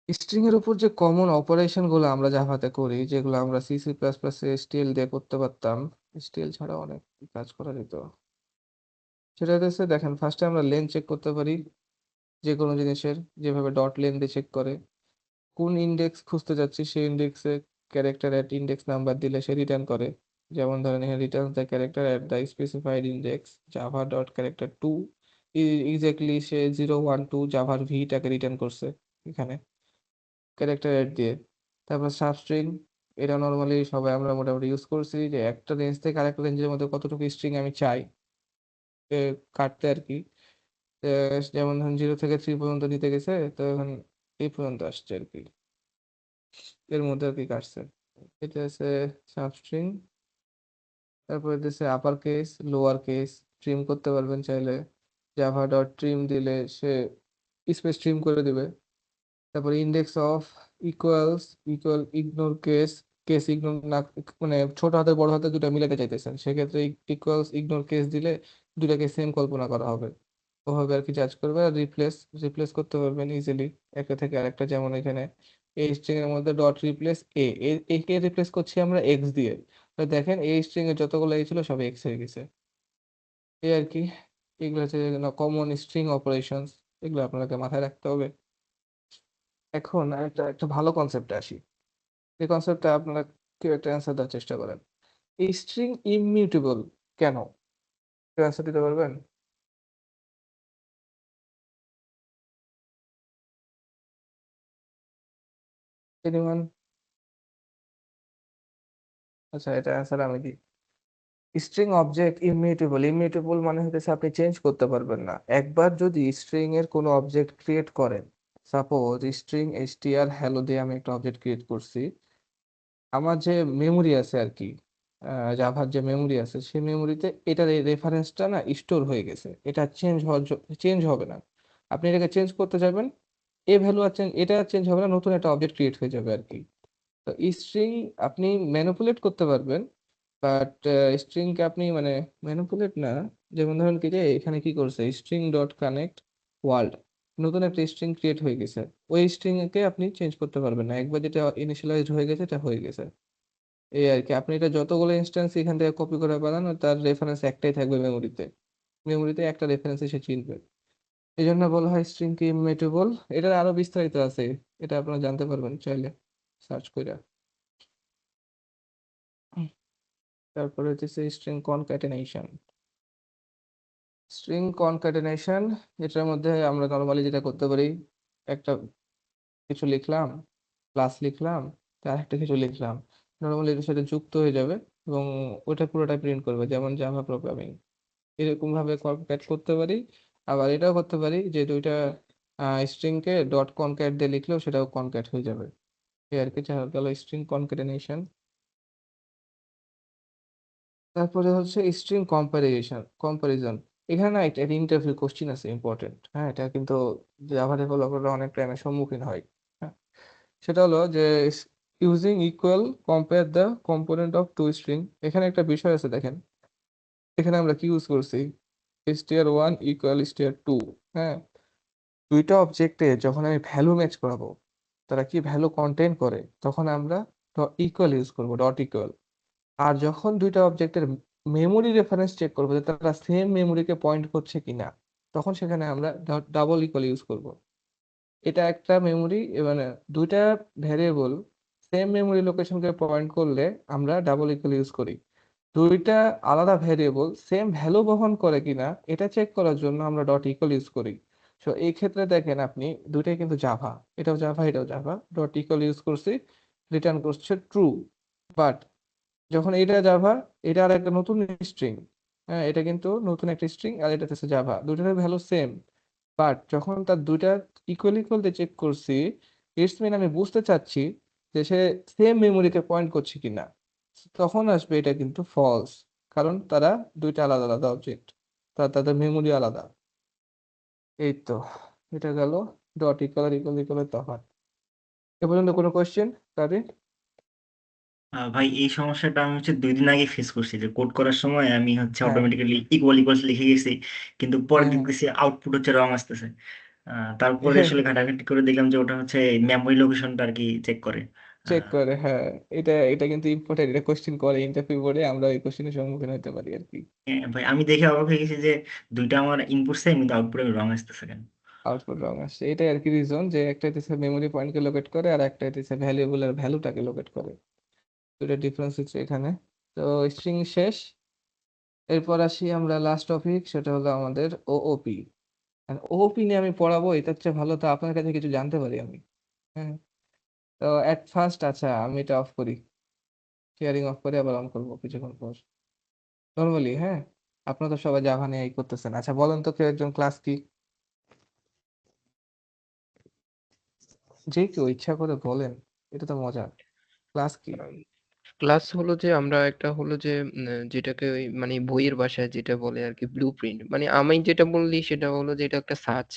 Speaker 1: String এর উপর যে কমন অপারেশন গুলো আমরা জাভাতে করি, যেগুলো আমরা C C plus plus STL দিয়ে করতে পারতাম, এসটিএল ছাড়া অনেক কাজ করা যেত। সেটা হচ্ছে দেখেন, ফার্স্টে আমরা লেন চেক করতে পারি, যে কোনো জিনিসের, যেভাবে ডট লেন দিয়ে চেক করে। কোন ইন্ডেক্স খুঁজতে যাচ্ছি সেই ইন্ডেক্সে ক্যারেক্টার অ্যাট ইন্ডেক্স নাম্বার দিলে সে রিটার্ন করে। যেমন ধরেন এখানে return the character at the specified index Java dot character two, exactly সে 012 জাভার ভিটাকে রিটার্ন করছে এখানে ক্যারেক্টার অ্যাড দিয়ে। তারপর সাবস্ট্রিং, এটা নর্মালি সবাই আমরা মোটামুটি ইউজ করছি, যে একটা রেঞ্জ থেকে আরেকটা রেঞ্জের মধ্যে কতটুকু স্ট্রিং আমি চাই কাটতে আর কি। যেমন ধরুন 0 থেকে 3 পর্যন্ত নিতে গেছে, তো এখন এই পর্যন্ত আসছে আর কি, এর মধ্যে আর কি কাটছে। এটা হচ্ছে সাবস্ট্রিং। তারপরে দিচ্ছে upper case, lower case, trim করতে পারবেন চাইলে। জাভা ডট ট্রিম দিলে সে স্পেস ট্রিম করে দিবে। তারপরে index of equals, equal ignore case, case ignore না, মানে ছোট হাতে বড় হাতে দুটো মিলাতে চাইতেছেন, সেক্ষেত্রে ইকুয়ালস ইগনোর কেস দিলে দুটাকে সেম কল্পনা করা হবে, ওভাবে আর কি জাজ করবে। আর রিপ্লেস, রিপ্লেস করতে পারবেন ইজিলি একটা থেকে আরেকটা। যেমন এখানে এই স্ট্রিং এর মধ্যে ডট রিপ্লেস এ, একে রিপ্লেস করছি আমরা এক্স দিয়ে, তো দেখেন এই স্ট্রিং এর যতগুলো এই ছিল সব এক্স হয়ে গেছে। এই আর কি, এগুলো হচ্ছে কমন স্ট্রিং অপারেশনস, এগুলো আপনাকে মাথায় রাখতে হবে। এখন একটা একটা ভালো কনসেপ্টে আসি, এই কনসেপ্টটা আপনারা কেউ একটা অ্যান্সার দেওয়ার চেষ্টা করেন। এই স্ট্রিং ইমিউটেবল কেন, কেউ অ্যান্সার দিতে পারবেন? এনিওয়ান? আচ্ছা, এটা অ্যান্সার আমি দিই। স্ট্রিং অবজেক্ট ইমিউটেবল, ইমিউটেবল মানে হচ্ছে আপনি চেঞ্জ করতে পারবেন না। একবার যদি স্ট্রিং এর কোনো অবজেক্ট ক্রিয়েট করেন, সাপোজ স্ট্রিং str হ্যালো দিয়ে আমি একটা অবজেক্ট ক্রিয়েট করছি, আমার যে মেমোরি আছে আর কি, জাভার যে মেমোরি আছে সেই মেমোরিতে এটার এই রেফারেন্সটা না স্টোর হয়ে গেছে, এটা চেঞ্জ হবে না। আপনি এটাকে চেঞ্জ করতে যাবেন, এ ভ্যালু আর চেঞ্জ, এটা চেঞ্জ হবে না, নতুন একটা অবজেক্ট ক্রিয়েট হয়ে যাবে আর কি। তো স্ট্রিং আপনি ম্যানিপুলেট করতে পারবেন, বাট স্ট্রিংকে আপনি মানে ম্যানিপুলেট না। যেমন ধরুন কি যে এখানে কি করছে, স্ট্রিং ডট কানেক্ট ওয়ার্ল্ড, নতুন একটা স্ট্রিং ক্রিয়েট হয়ে গেছে, ওই স্ট্রিং কে আপনি চেঞ্জ করতে পারবেন না, একবার যেটা ইনিশিয়ালাইজড হয়ে গেছে এটা হয়ে গেছে। এই আর কি, আপনি এটা যতগুলো ইনস্ট্যান্স এখান থেকে কপি করে পালান, তার রেফারেন্স একটাই থাকবে মেমোরিতে, মেমোরিতে একটা রেফারেন্স এসে চিনবে। এই জন্য বলা হয় স্ট্রিং কি ইমিউটেবল। এটার আরো বিস্তারিত আছে, এটা আপনারা জানতে পারবেন চাইলে সার্চ করে। তারপরে হচ্ছে স্ট্রিং কনক্যাটেনেশন। স্ট্রিং কনক্যাটেনেশন, এটার মধ্যে আমরা নর্মালি যেটা করতে পারি, একটা কিছু লিখলাম, প্লাস লিখলাম, তার একটা কিছু লিখলাম, নর্মালি এটার সাথে যুক্ত হয়ে যাবে এবং ওটা পুরোটা প্রিন্ট করবে, যেমন জাভা প্রোগ্রামিং। এরকম ভাবে কনক্যাট করতে পারি। আবার এটাও করতে পারি যে দুইটা স্ট্রিং কে ডট কনক্যাট দিয়ে লিখলেও সেটাও কনক্যাট হয়ে যাবে। এই আর কি, যা গেল স্ট্রিং কনক্যাটেনেশন। তারপরে হচ্ছে স্ট্রিং কম্পারিজন। এখানে না একটা ইন্টারভিউ কোশ্চিন আছে ইম্পর্টেন্ট, হ্যাঁ, এটা কিন্তু জাভা ডেভেলপাররা অনেক টাইমে সম্মুখীন হয়। হ্যাঁ, সেটা হলো যে using equal compare the component of two string. এখানে একটা বিষয় আছে দেখেন, এখানে আমরা কি ইউজ করছি, str1 ইকুয়াল str2। হ্যাঁ, দুইটা অবজেক্টে যখন আমি ভ্যালু ম্যাচ করাবো, তারা কি ভ্যালু কন্টেইন করে, তখন আমরা ইকুয়াল ইউজ করবো, ডট ইকুয়াল। আর যখন দুইটা অবজেক্টের মেমোরি রেফারেন্স চেক করবো যে তারা সেম মেমোরিকে পয়েন্ট করছে কিনা, তখন সেখানে আমরা ডাবল ইকুয়াল ইউজ করব। এটা একটা মেমোরি, মানে দুইটা ভ্যারিয়েবল সেম মেমোরি লোকেশনকে পয়েন্ট করলে আমরা ডাবল ইকুয়াল ইউজ করি। দুইটা আলাদা ভ্যারিয়েবল সেম ভ্যালু বহন করে কিনা এটা চেক করার জন্য আমরা ডট ইকুয়াল ইউজ করি। সো এই ক্ষেত্রে দেখেন আপনি, দুইটাই কিন্তু জাভা, এটাও জাভা এটাও জাভা, ডট ইকুয়াল ইউজ করছি, রিটার্ন করছে ট্রু। বাট যখন এটা জাভা, এটা আর একটা নতুন স্ট্রিং, হ্যাঁ, এটা কিন্তু নতুন একটা স্ট্রিং আর এটা হচ্ছে জাভা, দুইটার ভ্যালু সেম। বাট যখন তার দুইটা ইকুয়াল ইকুয়াল দিয়ে চেক করছি, ইটস মিন আমি বুঝতে চাচ্ছি যে সে সেম মেমোরিকে পয়েন্ট করছে কিনা, তখন আসবে এটা কিন্তু ফলস, কারণ তারা দুইটা আলাদা আলাদা অবজেক্ট, তাদের মেমোরি আলাদা। এই তো, এটা গেল ডট ইকুয়াল আর ইকুয়াল ইকুয়ালের তফাৎ। এ পর্যন্ত কোনো কোয়েশ্চেন কারি?
Speaker 8: ভাই এই সমস্যাটা আমি 2 দিন আগে ফেস করছি, যে কোড করার সময় আমি
Speaker 1: হ্যাঁ,
Speaker 8: অটোমেটিক্যালি ইকুয়াল ইকুয়ালস লিখে গেছি, কিন্তু পরে
Speaker 1: হ্যাঁ, হ্যাঁ,
Speaker 8: দেখতেছি আউটপুট রং আসতেছে। তারপরে
Speaker 1: হ্যাঁ,
Speaker 8: আসলে ঘাটাঘাটি করে দেখলাম যে ওটা মেমোরি লোকেশনটা আর কি চেক করে।
Speaker 1: চেক
Speaker 8: আহ,
Speaker 1: করে, হ্যাঁ। এটা এটা কিন্তু ইম্পর্টেন্ট, এটা কোশ্চেন করে ইন্টারভিউ বোর্ডে, আমরা এই কোশ্চেনের সম্মুখীন হতে পারি আর কি।
Speaker 8: ভাই আমি দেখে অবাক হয়ে গেছি যে দুইটা আমার ইনপুট সেম কিন্তু আউটপুটে রং আসতেছে কেন।
Speaker 1: আউটপুট রং আসছে, এটাই আর কি রিজন, যে একটা হইতেছে মেমোরি পয়েন্টকে লোকেট করে আর একটা হইতেছে ভ্যারিয়েবলের ভ্যালুটাকে লোকেট করে। দুটো ডিফারেন্স হচ্ছে এখানে। তো স্ট্রিং শেষ। এরপর আসি আমরা লাস্ট টপিক, সেটা হলো আমাদের ওওপি। ওওপি নিয়ে আমি পড়াবো, এটার চেয়ে ভালো তো আপনার কাছে কিছু জানতে পারি আমি। হ্যাঁ, তো এট ফার্স্ট আচ্ছা আমি এটা অফ করি, শেয়ারিং অফ করে আবার অন করবো কিছুক্ষণ পর নর্মালি। হ্যাঁ, আপনারা তো সবাই জাভা নিয়ে করতেছেন। আচ্ছা বলেন তো কেউ একজন ক্লাস কি, যে কেউ ইচ্ছা করে বলেন, এটা তো মজা। ক্লাস কি?
Speaker 6: ক্লাস হলো যে আমরা একটা হলো যে যেটাকে ওই মানে বইয়ের ভাষায় যেটা বলে আর কি ব্লু প্রিন্ট, মানে আমি যেটা বললি সেটা হলো যে এটা একটা ছাঁচ,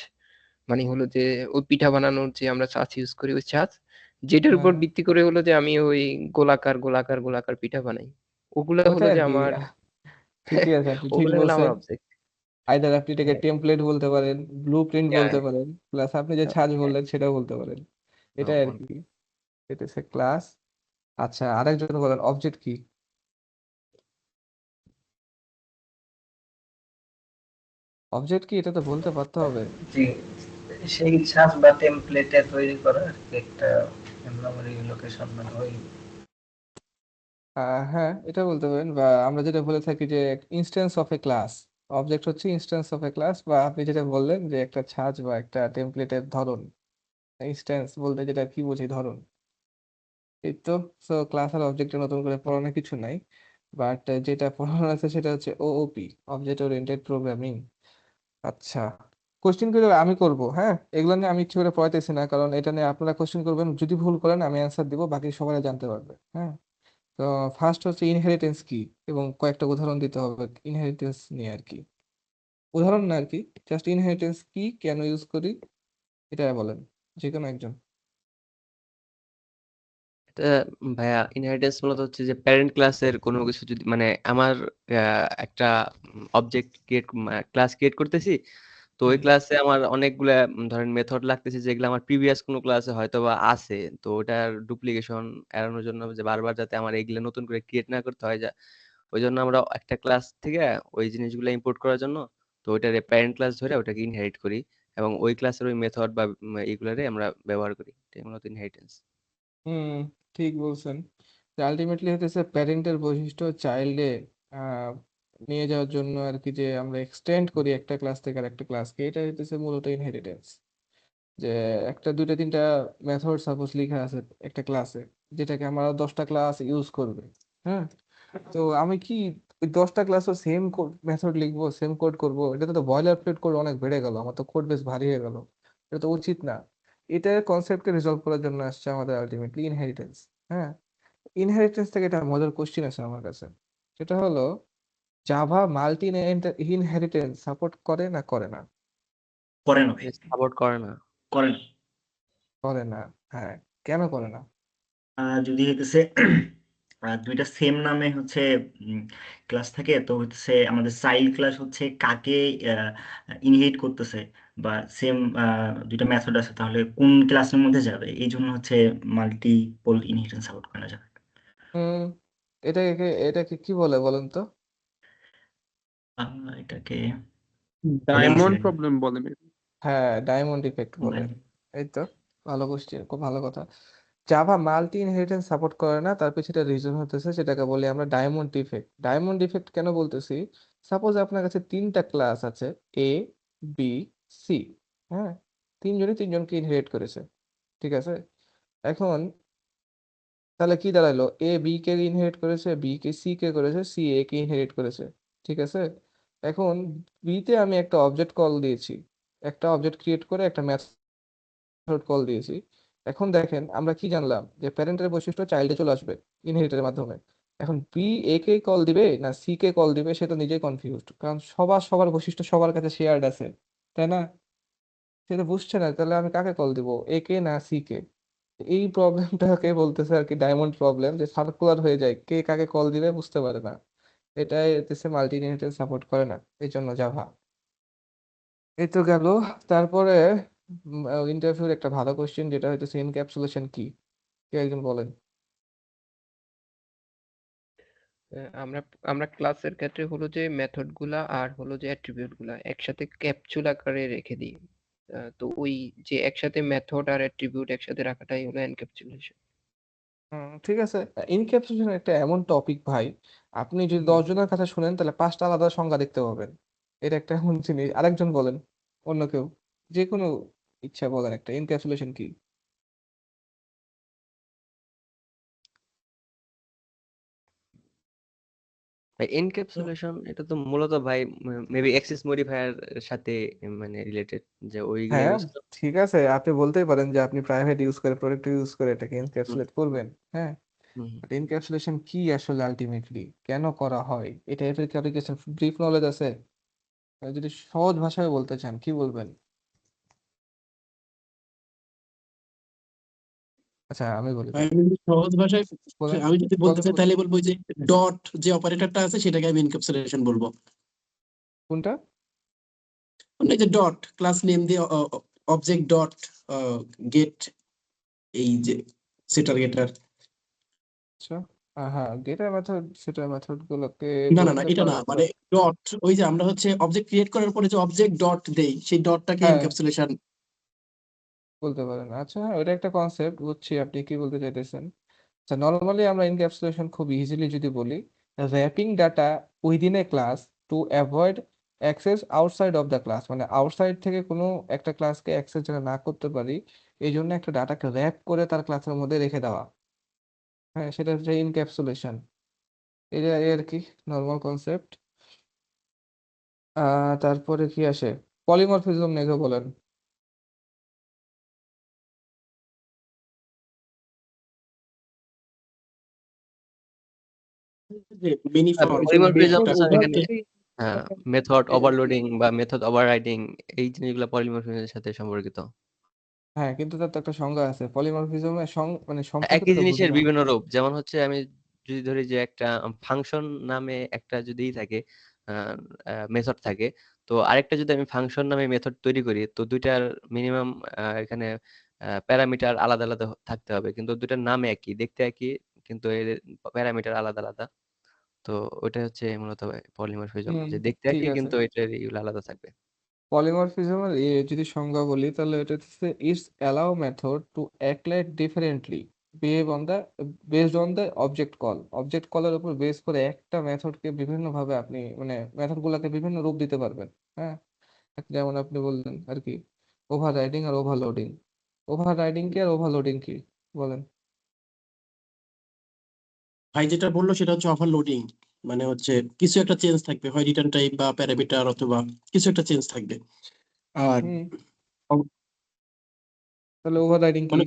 Speaker 6: মানে হলো যে ওই পিঠা বানানোর যে আমরা ছাঁচ ইউজ করি ওই ছাঁচ, যেটার উপর
Speaker 1: হ্যাঁ,
Speaker 6: ভিত্তি করে হলো যে আমি ওই গোলাকার গোলাকার গোলাকার পিঠা বানাই, ওগুলা
Speaker 1: ওটা
Speaker 6: হলো
Speaker 1: আর
Speaker 6: যে
Speaker 1: কি।
Speaker 6: আমার
Speaker 1: ঠিকই আছে, আপনি ঠিক
Speaker 6: ওগুলা হলো আমার
Speaker 1: বলছেন।
Speaker 6: অবজেক্ট।
Speaker 1: আইদার আপনি এটাকে
Speaker 6: হ্যাঁ,
Speaker 1: টেমপ্লেট বলতে পারেন, ব্লু প্রিন্ট
Speaker 6: হ্যাঁ,
Speaker 1: বলতে পারেন, প্লাস আপনি যে
Speaker 6: হ্যাঁ,
Speaker 1: ছাঁচ
Speaker 6: হ্যাঁ,
Speaker 1: বললেন সেটাও বলতে পারেন। এটাই আর
Speaker 6: বল।
Speaker 1: কি, এটা হচ্ছে ক্লাস। আচ্ছা আরেকজন বলেন অবজেক্ট কি? অবজেক্ট কি এটা তো বলতে পারতে হবে।
Speaker 2: জি, সেই ছাঁচ বা টেমপ্লেটে তৈরি করা আর কি একটা মেমোরি লোকেশন, মানে ওই
Speaker 1: হ্যাঁ এটা বলতে পারেন, বা আমরা যেটা বলে থাকি যে instance of A class. Object হচ্ছে ইনস্ট্যান্স অফ এ ক্লাস, বা আপনি যেটা বললেন যে একটা ছাঁচ বা একটা টেমপ্লেটের ধরন। ইনস্ট্যান্স বলতে যেটা কি বুঝি, ধরন। এই তো। সো ক্লাস আর অবজেক্টের নতুন করে পড়ানোর কিছু নাই, বাট যেটা পড়ানো আছে সেটা হচ্ছে ওওপি, অবজেক্ট ওরিয়েন্টেড প্রোগ্রামিং। আচ্ছা, কোশ্চেন গুলো আমি করব, হ্যাঁ, এগুলো নিয়ে আমি ইচ্ছে করে পড়াইতেছি না, কারণ এটা নিয়ে আপনারা কোশ্চেন করবেন, যদি ভুল করেন আমি অ্যান্সার দিব, বাকি সবাই জানতে পারবে। হ্যাঁ, তো ফার্স্ট হচ্ছে ইনহেরিটেন্স কি, এবং কয়েকটা উদাহরণ দিতে হবে ইনহেরিটেন্স নিয়ে আর কি। উদাহরণ না আর কি, জাস্ট ইনহেরিটেন্স কি, কেন ইউজ করি, এটা বলেন যে কোনো একজন।
Speaker 5: এটা ভাইয়া ইনহেরিটেন্স মূলত হচ্ছে যে প্যারেন্ট ক্লাসের কোনো কিছু যদি মানে আমার একটা অবজেক্ট ক্রিয়েট ক্লাস ক্রিয়েট করতেছি, তো ওই
Speaker 1: হুম
Speaker 5: ক্লাসে আমার অনেকগুলা ধরেন মেথড লাগতেছে যেগুলো আমার প্রিভিয়াস কোনো ক্লাসে হয়তো বা আছে, তো ওটার ডুপ্লিকেশন এড়ানোর জন্য যে বারবার যাতে আমার এইগুলো নতুন করে ক্রিয়েট না করতে হয়, যা ওই জন্য আমরা একটা ক্লাস থেকে ওই জিনিসগুলো ইম্পোর্ট করার জন্য তো ওইটার প্যারেন্ট ক্লাস ধরে ওটাকে ইনহেরিট করি এবং ওই ক্লাসের ওই মেথড বা এইগুলারে আমরা ব্যবহার করি, এটাই মূলত ইনহেরিটেন্স।
Speaker 1: হুম, ঠিক বলছেন। আলটিমেটলি হতেছে প্যারেন্টের বৈশিষ্ট্য চাইল্ডে নিয়ে যাওয়ার জন্য আর কি, যে আমরা এক্সটেন্ড করি একটা ক্লাস থেকে আর একটা ক্লাসকে, এটা হইতেছে মূলত ইনহেরিটেন্স। যে একটা দুইটা তিনটা মেথড সাপোজ লিখা আছে একটা ক্লাসে, যেটাকে আমরা 10টা ক্লাস ইউজ করবে। হ্যাঁ, তো আমি কি ওই 10টা ক্লাসও সেম মেথড লিখবো, সেম কোড করব? এটা তো বয়লার প্লেট কোড অনেক বেড়ে গেল, আমার তো কোড বেস ভারী হয়ে গেল। এটা তো উচিত না। এটা কনসেপ্টকে রিজলভ করার জন্য আসছে আমাদের আলটিমেটলি ইনহেরিটেন্স। হ্যাঁ, ইনহেরিটেন্স থেকে একটা মজার কোশ্চেন আছে আমার কাছে, সেটা হলো জাভা মাল্টি ইনহেরিটেন্স সাপোর্ট করে না করে না?
Speaker 8: করে না ভাই,
Speaker 5: সাপোর্ট করে না।
Speaker 8: করে না।
Speaker 1: করে না, হ্যাঁ, কেন করে না?
Speaker 8: যদি হইতেছে দুইটা সেম নামে হচ্ছে ক্লাস থাকে, তো হচ্ছে আমাদের চাইল্ড ক্লাস হচ্ছে কাকে ইনহেরিট করতেছে, বা সেম দুইটা মেথড আছে, তাহলে কোন ক্লাসের মধ্যে যাবে, এই জন্য হচ্ছে মাল্টিপল ইনহেরিটেন্স সাপোর্ট করা যাবে।
Speaker 1: হুম, এটাকে কি বলে বলেন তো?
Speaker 8: এটাকে ভুলে গেছি
Speaker 4: ডায়মন্ড
Speaker 8: ভাই।
Speaker 4: প্রবলেম বলে maybe।
Speaker 1: হ্যাঁ, ডায়মন্ড ইফেক্ট বলে। এই তো, ভালো কোশ্চেন, খুব ভালো কথা। জাভা মাল্টি ইনহেরিটেন্স সাপোর্ট করে না, তার পিছনে রিজন হতেছে, সেটাকে বলি আমরা ডায়মন্ড ইফেক্ট। ডায়মন্ড ইফেক্ট কেন বলতেছি? সাপোজ আপনার কাছে তিনটা ক্লাস আছে, এ, বি, সি। হ্যাঁ, তিনজনই তিনজনকে ইনহেরিট করেছে, ঠিক আছে। এখন তাহলে কি দাঁড়ালো, এ বি কে ইনহেরিট করেছে, বি কে সি কে করেছে, সি এ কে ইনহেরিট করেছে, ঠিক আছে। এখন বি তে আমি একটা অবজেক্ট কল দিয়েছি, একটা অবজেক্ট ক্রিয়েট করে একটা মেথড কল দিয়েছি। এখন দেখেন আমরা কি জানলাম, যে প্যারেন্টের বৈশিষ্ট্য চাইল্ডে চলে আসবে ইনহেরিটের মাধ্যমে। এখন বি এ কে কল দিবে না সি কে কল দিবে, সে তো নিজেই কনফিউজড, কারণ সবার সবার বৈশিষ্ট্য সবার কাছে শেয়ার্ড আছে, তাই না? সে তো বুঝছে না তাহলে আমি কাকে কল দিব, এ কে না সি কে। এই প্রবলেমটাকে বলতেছে আর কি ডায়মন্ড প্রবলেম, যে সার্কুলার হয়ে যায়, কে কাকে কল দিবে বুঝতে পারে না। এটাই হচ্ছে মাল্টি ইনহেরিটেন্স সাপোর্ট করে না, এই জন্য জাভা। এই তো গেল। তারপরে ইন্টারভিউর একটা ভালো কোশ্চেন, যেটা হইতেছে এনক্যাপসুলেশন কি, কে একজন বলেন।
Speaker 6: আমরা আমরা ক্লাসের ক্ষেত্রে হলো যে মেথড গুলা আর হলো যে অ্যাট্রিবিউট গুলা একসাথে ক্যাপসুল আকারে রেখে দিই, তো ওই যে একসাথে মেথড আর অ্যাট্রিবিউট একসাথে রাখাটাই হলো এনক্যাপসুলেশন।
Speaker 1: ঠিক আছে। ইনক্যাপসুলেশন একটা এমন টপিক ভাই, আপনি যদি
Speaker 4: হুম।
Speaker 1: 10 জনের কথা শুনেন তাহলে 5টা আলাদা সংজ্ঞা দেখতে পাবেন। এটা একটা এমন জিনিস। আরেকজন বলেন, অন্য কেউ, যে কোনো ইচ্ছা বলেন একটা ইনক্যাপসুলেশন কি।
Speaker 5: ভাই এনক্যাপসুলেশন এটা তো মূলত ভাই মেবি অ্যাক্সেস মডিফায়ার সাথে মানে রিলেটেড, যে ওইগুলা
Speaker 1: হ্যাঁ
Speaker 5: ইউজ করে।
Speaker 1: ঠিক আছে, আপনি বলতেই পারেন যে আপনি প্রাইভেট ইউজ করে প্রোডাক্ট ইউজ করে এটাকে
Speaker 5: হুম,
Speaker 1: এনক্যাপসুলেট করবেন। হ্যাঁ,
Speaker 5: হুম।
Speaker 1: বাট এনক্যাপসুলেশন কি আসলে আলটিমেটলি কেন করা হয়, এটা এর কি আপনার কাছে ব্রিফ নলেজ আছে? যদি সহজ ভাষায় বলতে চান কি বলবেন? আচ্ছা আমি বলি তাহলে।
Speaker 9: আমি যদি সহজ ভাষায়
Speaker 1: বলেন,
Speaker 9: আমি যদি বলতে
Speaker 1: বলেন
Speaker 9: চাই
Speaker 1: বলেন।
Speaker 9: তাহলে বলবো যে ডট যে অপারেটরটা আছে সেটাকে আমি এনক্যাপসুলেশন বলবো।
Speaker 1: কোনটা?
Speaker 9: মানে যে ডট ক্লাস নেম দিয়ে অবজেক্ট ডট গেট, এই যে সেটার গেটার।
Speaker 1: আচ্ছা, হ্যাঁ গেটার মেথড সেটার মেথড গুলোকে
Speaker 9: না না না,
Speaker 1: কোলাবরেট
Speaker 9: এটা
Speaker 1: করা
Speaker 9: না,
Speaker 1: যেতে
Speaker 9: মানে
Speaker 1: পারে।
Speaker 9: ডট ওই যে আমরা হচ্ছে অবজেক্ট ক্রিয়েট করার পরে যে অবজেক্ট ডট দেই সেই ডটটাকে
Speaker 1: হ্যাঁ
Speaker 9: এনক্যাপসুলেশন।
Speaker 1: বলতে পারেন। আচ্ছা হ্যাঁ, ওটা একটা কনসেপ্ট, বুঝছি আপনি কি বলতে চাইতেছেন। আচ্ছা নর্মালি আমরা এনক্যাপসুলেশন খুব ইজিলি যদি বলি, wrapping data within a class to avoid access outside of the class, মানে আউটসাইড থেকে কোনো একটা ক্লাসকে অ্যাক্সেস যেন না করতে পারি, এই জন্য একটা ডাটাকে র্যাপ করে তার ক্লাসের মধ্যে রেখে দেওয়া। হ্যাঁ সেটা হচ্ছে ইনক্যাপসুলেশন। এটা এই আর কি নর্মাল কনসেপ্ট। তারপরে কি আসে, পলিমরফিজম নিয়ে বলেন।
Speaker 9: যে বেনিফট যে
Speaker 5: পলিমরফিজম
Speaker 9: একটা
Speaker 5: স্যার
Speaker 9: কোড
Speaker 5: এখানে
Speaker 9: হচ্ছে।
Speaker 5: মেথড ওভারলোডিং বা মেথড ওভাররাইডিং, এই জিনিসগুলো পলিমরফিজমের সাথে সম্পর্কিত।
Speaker 1: হ্যাঁ কিন্তু তার তো একটা সংজ্ঞা আছে, পলিমরফিজমের মানে
Speaker 5: একই
Speaker 1: সম্পর্কিতটা বুঝি
Speaker 5: জিনিসের
Speaker 1: না।
Speaker 5: বিভিন্ন রূপ, যেমন হচ্ছে আমি যদি ধরি যে একটা ফাংশন নামে একটা যদি থাকে, মেথড থাকে, তো আরেকটা যদি আমি ফাংশন নামে মেথড তৈরি করি, তো দুইটার মিনিমাম এখানে প্যারামিটার আলাদা আলাদা থাকতে হবে, কিন্তু দুইটার নাম একই, দেখতে একই, কিন্তু এর প্যারামিটার আলাদা আলাদা। তো ওটা হচ্ছে মূলত পলিমরফিজম,
Speaker 1: হুম
Speaker 5: যে দেখতে
Speaker 1: ঠিক
Speaker 5: একই
Speaker 1: আছে।
Speaker 5: কিন্তু এটার ইগুলো আলাদা থাকবে।
Speaker 1: পলিমরফিজমের যদি সংজ্ঞা বলি তাহলে এটা হচ্ছে it's allow method to act like differently behave on the based on the object call. Object কলের উপর বেস করে একটা মেথডকে বিভিন্ন ভাবে আপনি মানে মেথড গুলাকে বিভিন্ন রূপ দিতে পারবেন। হ্যাঁ, যেমন আপনি বললেন আর কি, ওভার রাইডিং আর ওভারলোডিং। ওভার রাইডিং কি আর ওভারলোডিং কি বলেন?
Speaker 9: ভাই যেটা বললো সেটা হচ্ছে ওভারলোডিং, মানে হচ্ছে কিছু একটা চেঞ্জ থাকবে, হয় রিটার্ন টাইপ বা প্যারামিটার অথবা কিছু একটা চেঞ্জ থাকবে। আর
Speaker 1: হুম,
Speaker 9: ও-
Speaker 1: তাহলে ওভার রাইডিং কি?
Speaker 9: মানে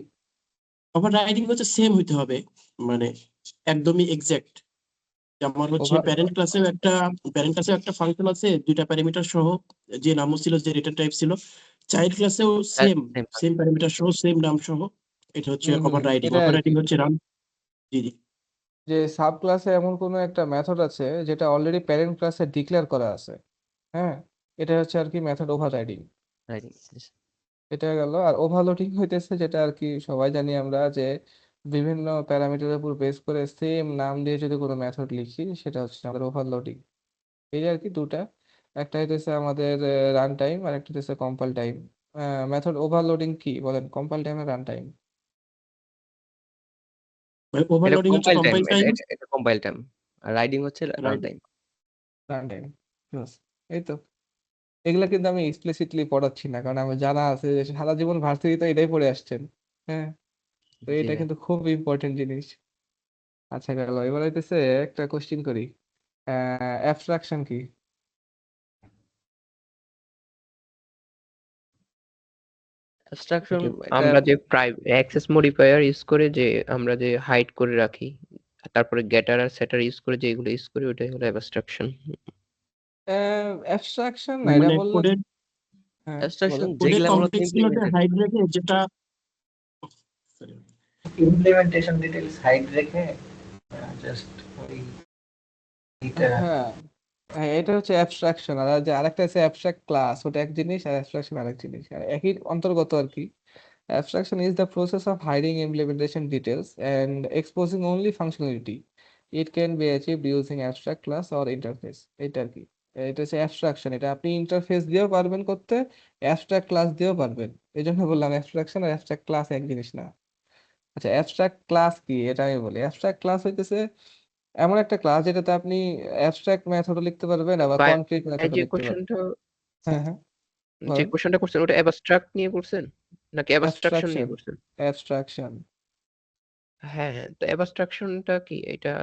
Speaker 9: ওভার রাইডিং হচ্ছে সেম হইতে হবে, মানে একদমই এক্সাক্ট। আমার হচ্ছে
Speaker 1: ওভার
Speaker 9: প্যারেন্ট ক্লাসেও একটা ফাংশন আছে দুইটা প্যারামিটার সহ, যে নামও ছিল যে রিটার্ন টাইপ ছিল। চাইল্ড ক্লাসেও সেম
Speaker 5: Same
Speaker 9: সেম প্যারামিটার সহ সেম নাম সহ। এটা হচ্ছে
Speaker 1: হুম হুম,
Speaker 9: ওভার রাইডিং।
Speaker 1: এটাই
Speaker 9: ওভার
Speaker 1: আর কি,
Speaker 9: রাইডিং হচ্ছে রান। জি জি।
Speaker 1: যে সাব ক্লাসে এমন কোনো একটা মেথড আছে যেটা অলরেডি প্যারেন্ট ক্লাসে ডিক্লেয়ার করা আছে। হ্যাঁ, এটা হচ্ছে আর কি মেথড ওভার রাইডিং।
Speaker 5: writing.
Speaker 1: এটা গেল। আর ওভারলোডিং হইতেছে যেটা আর কি সবাই জানি আমরা, যে বিভিন্ন প্যারামিটারের উপর বেস করে সেম নাম দিয়ে যদি কোনো মেথড লিখি সেটা হচ্ছে আমাদের ওভারলোডিং। এই আর কি দুটা, একটা হইতেছে আমাদের রান টাইম আর একটা হইতেছে কম্পাইল টাইম। মেথড ওভারলোডিং কি বলেন, কম্পাইল টাইম আর রান টাইম?
Speaker 9: মানে
Speaker 5: এটা
Speaker 9: ওভারলোডিং হচ্ছে
Speaker 5: কম্পাইল টাইম,
Speaker 9: কম্পাইল
Speaker 5: এটা
Speaker 9: টাইম।
Speaker 5: এটা এটা কম্পাইল টাইম, আর রাইডিং হচ্ছে রান টাইম।
Speaker 1: রান টাইম, এই তো। এগুলা কিন্তু আমি এক্সপ্লিসিটলি পড়াচ্ছি না, কারণ আমার জানা আছে যে সারা জীবন ভার্সিটিতে এটাই পড়ে আসছেন। হ্যাঁ, তো
Speaker 5: জি
Speaker 1: এটা
Speaker 5: ভাই।
Speaker 1: কিন্তু খুব ইম্পর্টেন্ট জিনিস। আচ্ছা গেল, এবার হইতেছে একটা কোশ্চিন করি, অ্যাবস্ট্রাকশন কি?
Speaker 5: অ্যাবস্ট্রাকশন
Speaker 6: যে
Speaker 5: এটা
Speaker 6: আমরা যে অ্যাক্সেস মডিফায়ার ইউজ করে যে আমরা যে হাইড করে রাখি, তারপরে গেটার আর সেটার ইউজ করে যে এগুলো ইউজ করি, ওটাই হলো অ্যাবস্ট্রাকশন।
Speaker 1: অ্যাবস্ট্রাকশন না, এটা
Speaker 9: মানে
Speaker 1: বললো।
Speaker 9: কোডের
Speaker 1: হ্যাঁ
Speaker 5: অ্যাবস্ট্রাকশন
Speaker 1: বলেন।
Speaker 9: কোডের
Speaker 5: যেগুলা মূলত
Speaker 9: কমপ্লেক্স গুলোতে
Speaker 5: ইমপ্লিমেন্টেড।
Speaker 9: হাইড রেখে যেটা
Speaker 2: ইমপ্লিমেন্টেশন ডিটেইলস হাইড রেখে জাস্ট ওই এটা
Speaker 1: হ্যাঁ হ্যাঁ, এটা হচ্ছে অ্যাবস্ট্রাকশন। আর যে আরেকটা আছে অ্যাবস্ট্রাক্ট ক্লাস, ওটা এক জিনিস, আর অ্যাবস্ট্রাকশন আরেক জিনিস, আর একই অন্তর্গত আর কি। Abstraction is the process of hiding implementation details and exposing only functionality. It can be achieved using abstract class or interface. এটা আর কি। এটা হচ্ছে অ্যাবস্ট্রাকশন। এটা আপনি ইন্টারফেস দিয়েও পারবেন করতে, অ্যাবস্ট্রাক্ট ক্লাস দিয়েও পারবেন। এই জন্য বললাম অ্যাবস্ট্রাকশন আর অ্যাবস্ট্রাক্ট ক্লাস এক জিনিস না। আচ্ছা, অ্যাবস্ট্রাক্ট ক্লাস কি এটা আমি বলি। অ্যাবস্ট্রাক্ট ক্লাস হইতেছে এমন একটা ক্লাস যেটাতে আপনি অ্যাবস্ট্রাক্ট মেথডও লিখতে পারবেন, আবার
Speaker 6: ভাই
Speaker 1: কনক্রিট মেথডও
Speaker 6: যে
Speaker 1: লিখতে পারবেন।
Speaker 6: কোশ্চেনটা
Speaker 1: হ্যাঁ হ্যাঁ, বলেন।
Speaker 6: করছেন ওটা অ্যাবস্ট্রাক্ট নিয়ে করছেন নাকি অ্যাবস্ট্রাকশন
Speaker 1: অ্যাবস্ট্রাকশন,
Speaker 6: নিয়ে করছেন?
Speaker 1: অ্যাবস্ট্রাকশন।
Speaker 6: হ্যাঁ, হ্যাঁ। তো অ্যাবস্ট্রাকশনটা কি? এটা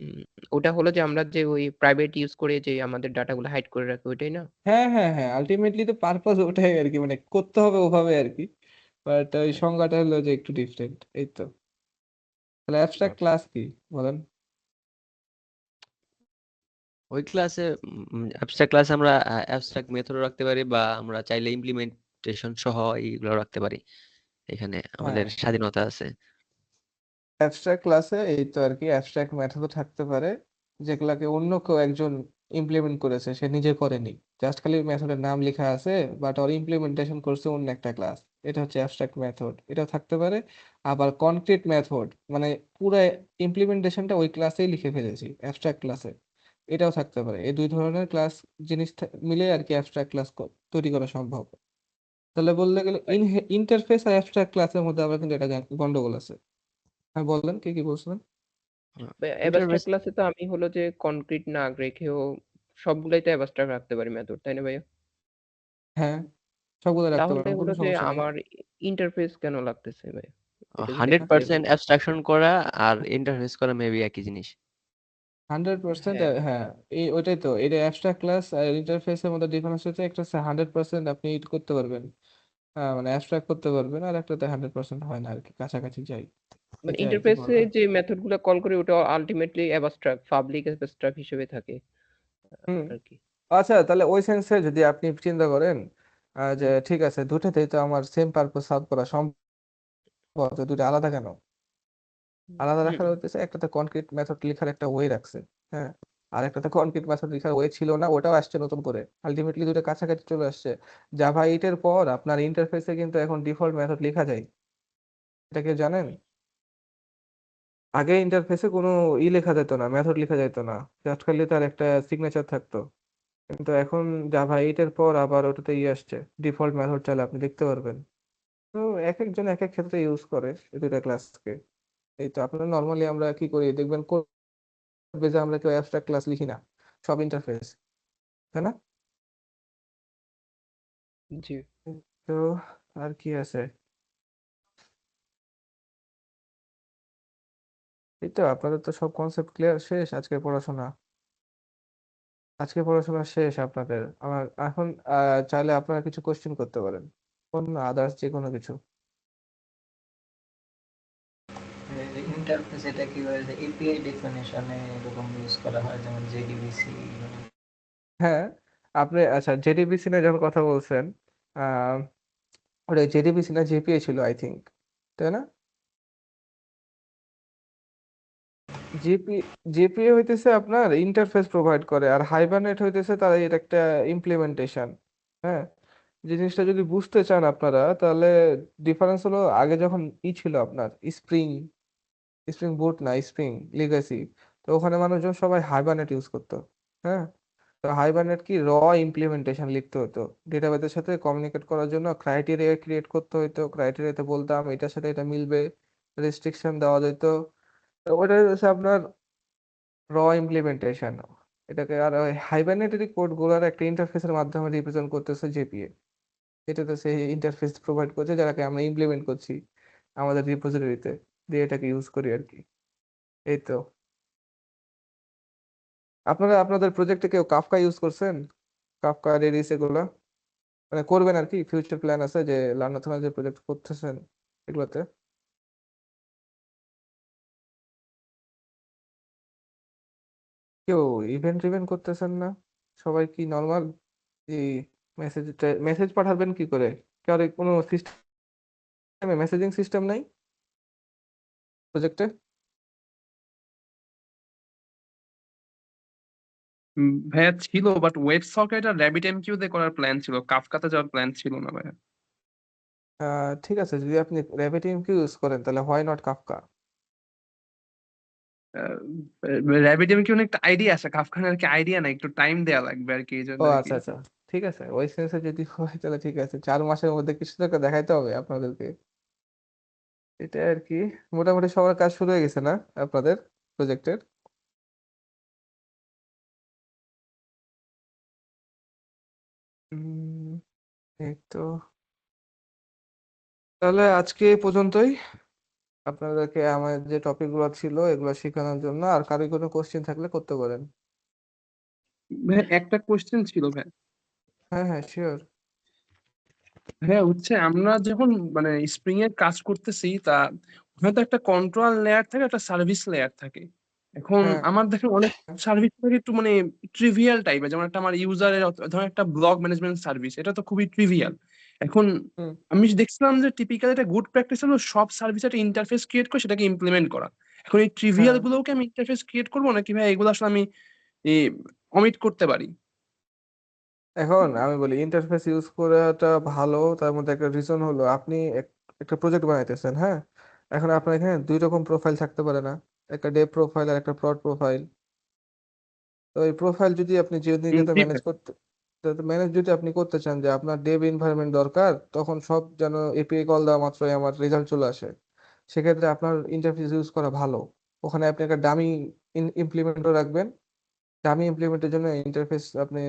Speaker 6: উম ওটা হলো যে আমরা যে ওই প্রাইভেট ইউজ করে যে আমাদের ডাটাগুলো হাইড করে রাখি ওইটাই না?
Speaker 1: হ্যাঁ হ্যাঁ হ্যাঁ, আলটিমেটলি তো পারপাস ওটাই আর কি, মানে করতে হবে ওভাবে আর কি, বাট ওই সংজ্ঞাটা হলো যে একটু ডিফারেন্ট, এই তো। তাহলে অ্যাবস্ট্রাক্ট ক্লাস কি বলেন?
Speaker 5: ওই ক্লাসে অ্যাবস্ট্রাক্ট ক্লাসে আমরা অ্যাবস্ট্রাক্ট মেথডও রাখতে পারি, বা আমরা চাইলে ইমপ্লিমেন্টেশন সহ এইগুলো রাখতে পারি। এখানে
Speaker 1: হ্যাঁ,
Speaker 5: আমাদের স্বাধীনতা আছে।
Speaker 1: অ্যাবস্ট্রাক্ট ক্লাসে এই তো আর কি অ্যাবস্ট্রাক্ট মেথডও থাকতে পারে, যেগুলাকে অন্য কেউ একজন ইমপ্লিমেন্ট করেছে, সে নিজে করেনি, জাস্ট খালি মেথডের নাম লেখা আছে, বাট ওর ইমপ্লিমেন্টেশন করছে অন্য একটা ক্লাস। এটা হচ্ছে অ্যাবস্ট্রাক্ট মেথড, এটাও থাকতে পারে। আবার কনক্রিট মেথড, মানে পুরো ইমপ্লিমেন্টেশনটা ওই ক্লাসেই লিখে ফেলেছি অ্যাবস্ট্রাক্ট ক্লাসে, এটাও থাকতে পারে। এই দুই ধরনের ক্লাস জিনিস মিলে আর কি অ্যাবস্ট্রাক্ট ক্লাস তৈরি করা সম্ভব। তাহলে বলতে গেলে ইন্টারফেস আর অ্যাবস্ট্রাক্ট ক্লাসের মধ্যে আবার কিন্তু এটা গন্ডগোল আছে। হ্যাঁ বললেন, কি কি বলছিলেন?
Speaker 5: ইন্টারফেস
Speaker 6: অ্যাবস্ট্রাক্ট ক্লাসে তো আমি হলো যে কনক্রিট না রেখেও সবগুলাই তো অ্যাবস্ট্রাক্ট রাখতে পারি মেথড, তাই না ভাইয়া?
Speaker 1: হ্যাঁ, সবগুলো রাখতে
Speaker 6: তাহলে
Speaker 1: পারেন, কোনো
Speaker 6: হলো যে
Speaker 1: সমস্যা নেই।
Speaker 6: আমার ইন্টারফেস কেন লাগতেছে ভাই? এটা যদি একটু ক্লিয়ার
Speaker 5: 100%
Speaker 6: করতেন।
Speaker 5: অ্যাবস্ট্রাকশন করা আর ইন্টারফেস করা মেবি একই জিনিস।
Speaker 1: 100%,
Speaker 6: হ্যাঁ,
Speaker 1: হ্যাঁ, এই ওইটাই তো, এটা অ্যাবস্ট্রাক্ট ক্লাস আর ইন্টারফেসের মধ্যে ডিফারেন্স হচ্ছে, একটা হচ্ছে 100% আপনি ইট করতে পারবেন, মানে অ্যাবস্ট্রাক্ট করতে পারবেন, আর একটাতে 100% হয় না আর কি, কাছাকাছি যাই।
Speaker 6: মানে
Speaker 1: এটা আর কি
Speaker 6: ইন্টারফেসে
Speaker 1: বললাম।
Speaker 6: যে মেথড গুলো কল করি ওটা আলটিমেটলি অ্যাবস্ট্রাক্ট পাবলিক অ্যাবস্ট্রাক্ট হিসেবে থাকে
Speaker 1: হুম।
Speaker 6: আর কি।
Speaker 1: আচ্ছা, তাহলে ওই সেন্সে যদি আপনি চিন্তা করেন যে ঠিক আছে, দুটাতেই তো আমার সেম পারপোজ সার্ভ করা সম্ভব, তো দুটো আলাদা কেন? আলাদা
Speaker 6: হুম,
Speaker 1: রাখার হচ্ছে একটাতে কনক্রিট মেথড লেখার একটা ওয়ে রাখছে, হ্যাঁ, আর একটাতে কনক্রিট মেথড লেখার ওয়ে ছিল না, ওটাও আসছে নতুন করে, আলটিমেটলি দুটো কাছাকাছি চলে আসছে। জাভা 8 এর পর আপনার ইন্টারফেসে কিন্তু এখন ডিফল্ট মেথড লেখা যায়, এটা কেউ জানেন? আগে ইন্টারফেসে কোনো লেখা যেত না, মেথড লেখা যেত না, জাস্ট খালি তার একটা সিগনেচার থাকতো। কিন্তু এখন জাভা 8 এর পর আবার ওটাতে আসছে, ডিফল্ট মেথড চাইলে আপনি দেখতে পারবেন। তো এক একজন এক এক ক্ষেত্রে ইউজ করে এই দুইটা ক্লাসকে। এই তো আপনারা নর্মালি আমরা কি করি দেখবেন, যে আমরা কেউ অ্যাবস্ট্রাক্ট ক্লাস লিখি না, সব ইন্টারফেস, তাই না?
Speaker 6: জি।
Speaker 1: তো আর কি আছে, এই তো আপনাদের তো সব কনসেপ্ট ক্লিয়ার, শেষ আজকে পড়াশোনা শেষ আপনাদের। আমার এখন চাইলে আপনারা কিছু কোশ্চেন করতে পারেন, অন্য আদার্স যে কোনো কিছু।
Speaker 2: ইন্টারফেস এটা কি হয় যে এপিআই ডেফিনেশনে এরকম ইউজ করা হয়, যেমন জেডিবিসি।
Speaker 1: হ্যাঁ, আপনি আচ্ছা জেডিবিসি নিয়ে যখন কথা বলছেন, আহ ওটা জেডিবিসি না জেপিএ ছিল আই থিঙ্ক, তাই না? জিপি জিপিএ হইতেছে আপনার ইন্টারফেস প্রোভাইড করে, আর হাইবারনেট হইতেছে তার এর একটা ইমপ্লিমেন্টেশন। হ্যাঁ, জিনিসটা যদি বুঝতে চান আপনারা, তাহলে ডিফারেন্স হলো, আগে যখন ছিল আপনার স্প্রিং, স্প্রিং বুট না স্প্রিং লিগাসি, তো ওখানে মানুষজন সবাই হাইবারনেট ইউজ করতো। হ্যাঁ, তো হাইবারনেট কি ইমপ্লিমেন্টেশন লিখতে হতো, ডেটাবেসের সাথে কমিউনিকেট করার জন্য ক্রাইটেরিয়া ক্রিয়েট করতে হতো, ক্রাইটেরিয়াতে বলতাম এটার সাথে এটা মিলবে, রেস্ট্রিকশন দেওয়া যেত। তো ওটা হচ্ছে আপনার ইমপ্লিমেন্টেশন। এটাকে আর হাইবারনেটেড কোড গুলোর একটা ইন্টারফেসের মাধ্যমে রিপ্রেজেন্ট করতেছে জেপিএ, এটাতে সেই ইন্টারফেস প্রোভাইড করছে, যারাকে আমরা ইমপ্লিমেন্ট করছি আমাদের রিপোজিটরিতে, দিয়ে এটাকে ইউজ করি আর কি। এই তো, আপনারা আপনাদের প্রজেক্টে কেউ কাফকা ইউজ করছেন? কাফকা, রেডিস এগুলা, মানে করবেন আর কি, ফিউচার প্ল্যান আছে যে লার্নাথনে যে প্রজেক্ট করতেছেন এগুলোতে? কেউ ইভেন্ট ইভেন্ট করতেছেন না? সবাই কি নর্মাল এই মেসেজ মেসেজ পাঠাবেন কি করে? কারো কোনো সিস্টেমে মেসেজিং সিস্টেম নাই প্রজেক্টে?
Speaker 10: ভাইয়া ছিল, বাট ওয়েব সকেট আর র্যাবিট এমকিউ দিয়ে করার প্ল্যান ছিল, কাফকাতে যাওয়ার প্ল্যান ছিল না ভাইয়া।
Speaker 1: ঠিক আছে, যদি আপনি RabbitMQ ইউজ করেন তাহলে হোয়াই নট কাফকা?
Speaker 10: র্যাবিডিএমকিউ নিয়ে একটা আইডিয়া আছে, কাফকা নিয়ে আর কি আইডিয়া নাই, একটু টাইম দেয়া লাগবে আর কি, এই জন্য
Speaker 1: ও
Speaker 10: আর কি।
Speaker 1: আচ্ছা আচ্ছা, ঠিক আছে, ওই সেন্সে যদি হয় তাহলে ঠিক আছে, 4 মাসের মধ্যে কিছু তো একটা দেখাইতে হবে আপনাদেরকে, এটা আর কি। মোটামুটি সবার কাজ শুরু হয়ে গেছে না আপনাদের প্রজেক্টের? এই তো, তাহলে আজকে এই পর্যন্তই। আপনাদেরকে আমার যে টপিক গুলো ছিল এগুলো শেখানোর জন্য, আর কারো কোনো কোশ্চেন থাকলে করতে পারেন।
Speaker 10: ভাই একটা কোশ্চেন ছিল ভাই।
Speaker 1: হ্যাঁ হ্যাঁ শিওর।
Speaker 10: হ্যাঁ হচ্ছে আমরা যখন মানে স্প্রিং এর কাজ করতেছি, তা হয়তো একটা কন্ট্রোল লেয়ার থাকে, একটা সার্ভিস লেয়ার থাকে। এখন
Speaker 1: হ্যাঁ
Speaker 10: আমার দেখেন অনেক সার্ভিস থাকে একটু মানে ট্রিভিয়াল টাইপের, যেমন একটা আমার ইউজারের ধরুন একটা ব্লগ ম্যানেজমেন্ট সার্ভিস, এটা তো খুবই ট্রিভিয়াল। এখন
Speaker 1: হুম
Speaker 10: আমি দেখছিলাম যে টিপিক্যাল একটা গুড প্র্যাকটিস হলো সব সার্ভিস একটা ইন্টারফেস ক্রিয়েট করে সেটাকে ইমপ্লিমেন্ট করা। এখন এই ট্রিভিয়াল
Speaker 1: হ্যাঁ,
Speaker 10: গুলোকে আমি ইন্টারফেস ক্রিয়েট করবো নাকি ভাই এগুলো আসলে আমি অমিট করতে পারি?
Speaker 1: এখন আমি বলি ইন্টারফেস ইউজ করাটা ভালো, তার মধ্যে একটা রিজন হলো আপনি একটা প্রজেক্ট বানাইতেছেন, হ্যাঁ। এখন আপনার এখানে 2 রকম প্রোফাইল থাকতে পারে না, একটা ডেভ প্রোফাইল আর একটা প্রড প্রোফাইল। তো এই প্রোফাইল যদি আপনি যেদিকে তো
Speaker 10: জি
Speaker 1: ম্যানেজ
Speaker 10: ভাই।
Speaker 1: করতে, ম্যানেজ যদি আপনি করতে চান যে আপনার ডেভ এনভায়রনমেন্ট দরকার, তখন সব যেন এপিআই কল দেওয়া মাত্রই আমার রেজাল্ট চলে আসে, সেক্ষেত্রে আপনার ইন্টারফেস ইউজ করা ভালো। ওখানে আপনি একটা ডামি ইমপ্লিমেন্টও রাখবেন, ডামি ইমপ্লিমেন্টের জন্য ইন্টারফেস আপনি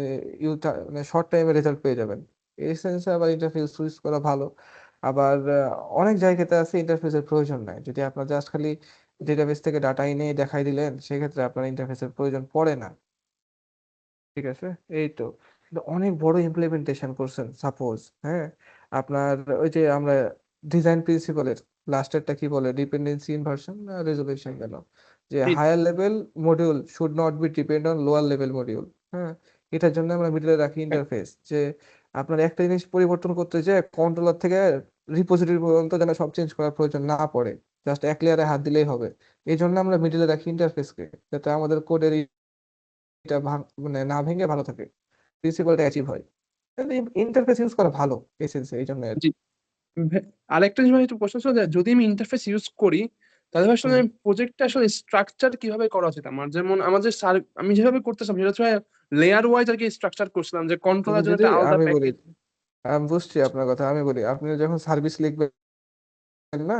Speaker 1: মানে শর্ট টাইমে রেজাল্ট পেয়ে যাবেন। এই সেন্সে আবার ইন্টারফেস ইউজ করা ভালো। আবার অনেক জায়গাতে আছে ইন্টারফেসের প্রয়োজন নাই, যদি আপনার জাস্ট খালি ডেটাবেস থেকে ডাটা এনে দেখাই দিলেন, সেক্ষেত্রে আপনার ইন্টারফেসের প্রয়োজন পড়ে না। ঠিক আছে, এই তো। কিন্তু অনেক বড় ইমপ্লিমেন্টেশন করছেন সাপোজ, হ্যাঁ, আপনার ওই যে আমরা ডিজাইন প্রিন্সিপালের লাস্টেরটা কি বলে, ডিপেন্ডেন্সি ইনভার্সন রেজলিউশন গেল, যে
Speaker 10: the
Speaker 1: higher level module should not be depend on lower level module, হ্যাঁ। এটার জন্য আমরা মিডলে রাখি ইন্টারফেস, যে আপনার একটা জিনিস পরিবর্তন করতে যে কন্ট্রোলার থেকে রিপোজিটরি পর্যন্ত যেন সব চেঞ্জ করার প্রয়োজন না পড়ে, জাস্ট এক লেয়ারে হাত দিলেই হবে। এই জন্য আমরা মিডলে রাখি ইন্টারফেসকে, যাতে আমাদের কোডের এটা মানে না ভেঙে ভালো থাকে, প্রিন্সিপালটা অ্যাচিভ হয়। ইন্টারফেস ইউজ করা ভালো এসেন্সে, এই জন্য আর
Speaker 10: জি।
Speaker 1: কি।
Speaker 10: আরেকটা জিনিস একটু প্রশ্ন ছিল যে যদি আমি ইন্টারফেস ইউজ করি, তাহলে আসলে
Speaker 1: হুম
Speaker 10: প্রজেক্টটা আসলে স্ট্রাকচার কিভাবে করা উচিত আমার? যেমন আমার যে আমি যেভাবে করতেছিলাম সেটা হচ্ছে লেয়ার ওয়াইজ আর কি স্ট্রাকচার করছিলাম, যে
Speaker 1: তুমি
Speaker 10: কন্ট্রোলার জন্য
Speaker 1: যদি,
Speaker 10: একটা আলাদা
Speaker 1: আমি বলি,
Speaker 10: প্যাকেজ।
Speaker 1: আমি বুঝছি আপনার কথা, আমি বলি আপনি যখন সার্ভিস লিখবেন না,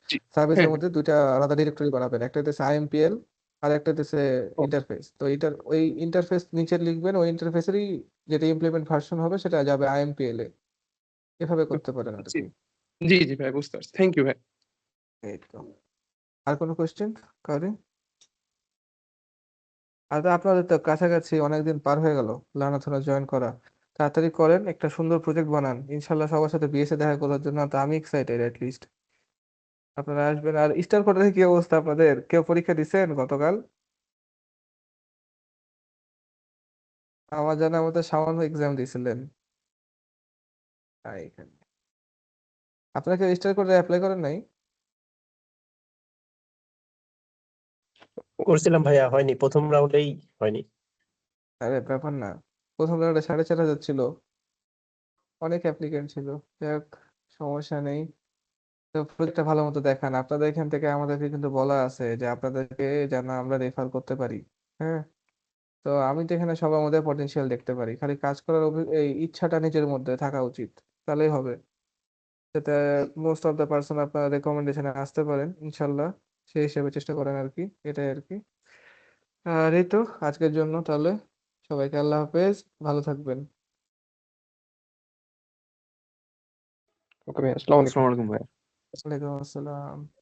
Speaker 10: জি।
Speaker 1: সার্ভিসের
Speaker 10: হ্যাঁ
Speaker 1: মধ্যে 2টা আলাদা ডিরেক্টরি বানাবেন, একটা হচ্ছে আইএমপিএল আর একটা হচ্ছে
Speaker 10: হ্যাঁ।
Speaker 1: ইন্টারফেস। তো এটার ওই ইন্টারফেস নিচে লিখবেন, ওই ইন্টারফেসেরই যেটা ইমপ্লিমেন্ট ভার্সন হবে সেটা যাবে আইএমপিএল এ, এভাবে করতে পারেন আর
Speaker 10: জি
Speaker 1: কি।
Speaker 10: জি জি ভাই, বুঝতে পারছি, থ্যাংক ইউ ভাই।
Speaker 1: এই তো, আর কোনো কোয়েশ্চেন কারি? আর তো আপনাদের তো কাছাকাছি অনেকদিন পার হয়ে গেল লানাথনা জয়েন করা, তাড়াতাড়ি করেন, একটা সুন্দর প্রজেক্ট বানান, ইনশাল্লাহ সবার সাথে বিএসএ দেখা করার জন্য তো আমি এক্সাইটেড লিস্ট। আপনারা আসবেন। আর স্টার কোটার কি অবস্থা আপনাদের, কেউ পরীক্ষা দিচ্ছেন গতকাল? আমার জানা মতো সামান্য এক্সাম দিয়েছিলেন। এখানে আপনারা কেউ স্টার কোটার অ্যাপ্লাই করেন নাই?
Speaker 11: করছিলাম ভাইয়া, হয়নি, প্রথম রাউন্ডেই হয়নি।
Speaker 1: আরে ব্যাপার না, প্রথম রাউন্ডে 4,500 ছিল, অনেক অ্যাপ্লিকেন্ট ছিল। যাক, সমস্যা নেই। তো প্রজেক্টটা ভালো মতো দেখান, আপনাদের এখান থেকে আমাদেরকে কিন্তু বলা আছে যে আপনাদেরকে যেন আমরা রেফার করতে পারি, হ্যাঁ। তো আমি তো এখানে সবার মধ্যে পটেনশিয়াল দেখতে পারি, খালি কাজ করার এই ইচ্ছাটা নিজের মধ্যে থাকা উচিত, তাহলেই হবে। যাতে মোস্ট অফ দ্য পার্সন আপনার রেকমেন্ডেশনে আসতে পারেন ইনশাল্লাহ, সেই হিসেবে চেষ্টা করেন আর কি, এটাই আর কি। আর এই তো আজকের জন্য তাহলে, সবাইকে আল্লাহ হাফেজ, ভালো থাকবেন।
Speaker 6: ওকে ভাই, আসসালামু আলাইকুম।
Speaker 5: আসসালামু আলাইকুম ভাই।
Speaker 1: ওয়ালাইকুম আসসালাম।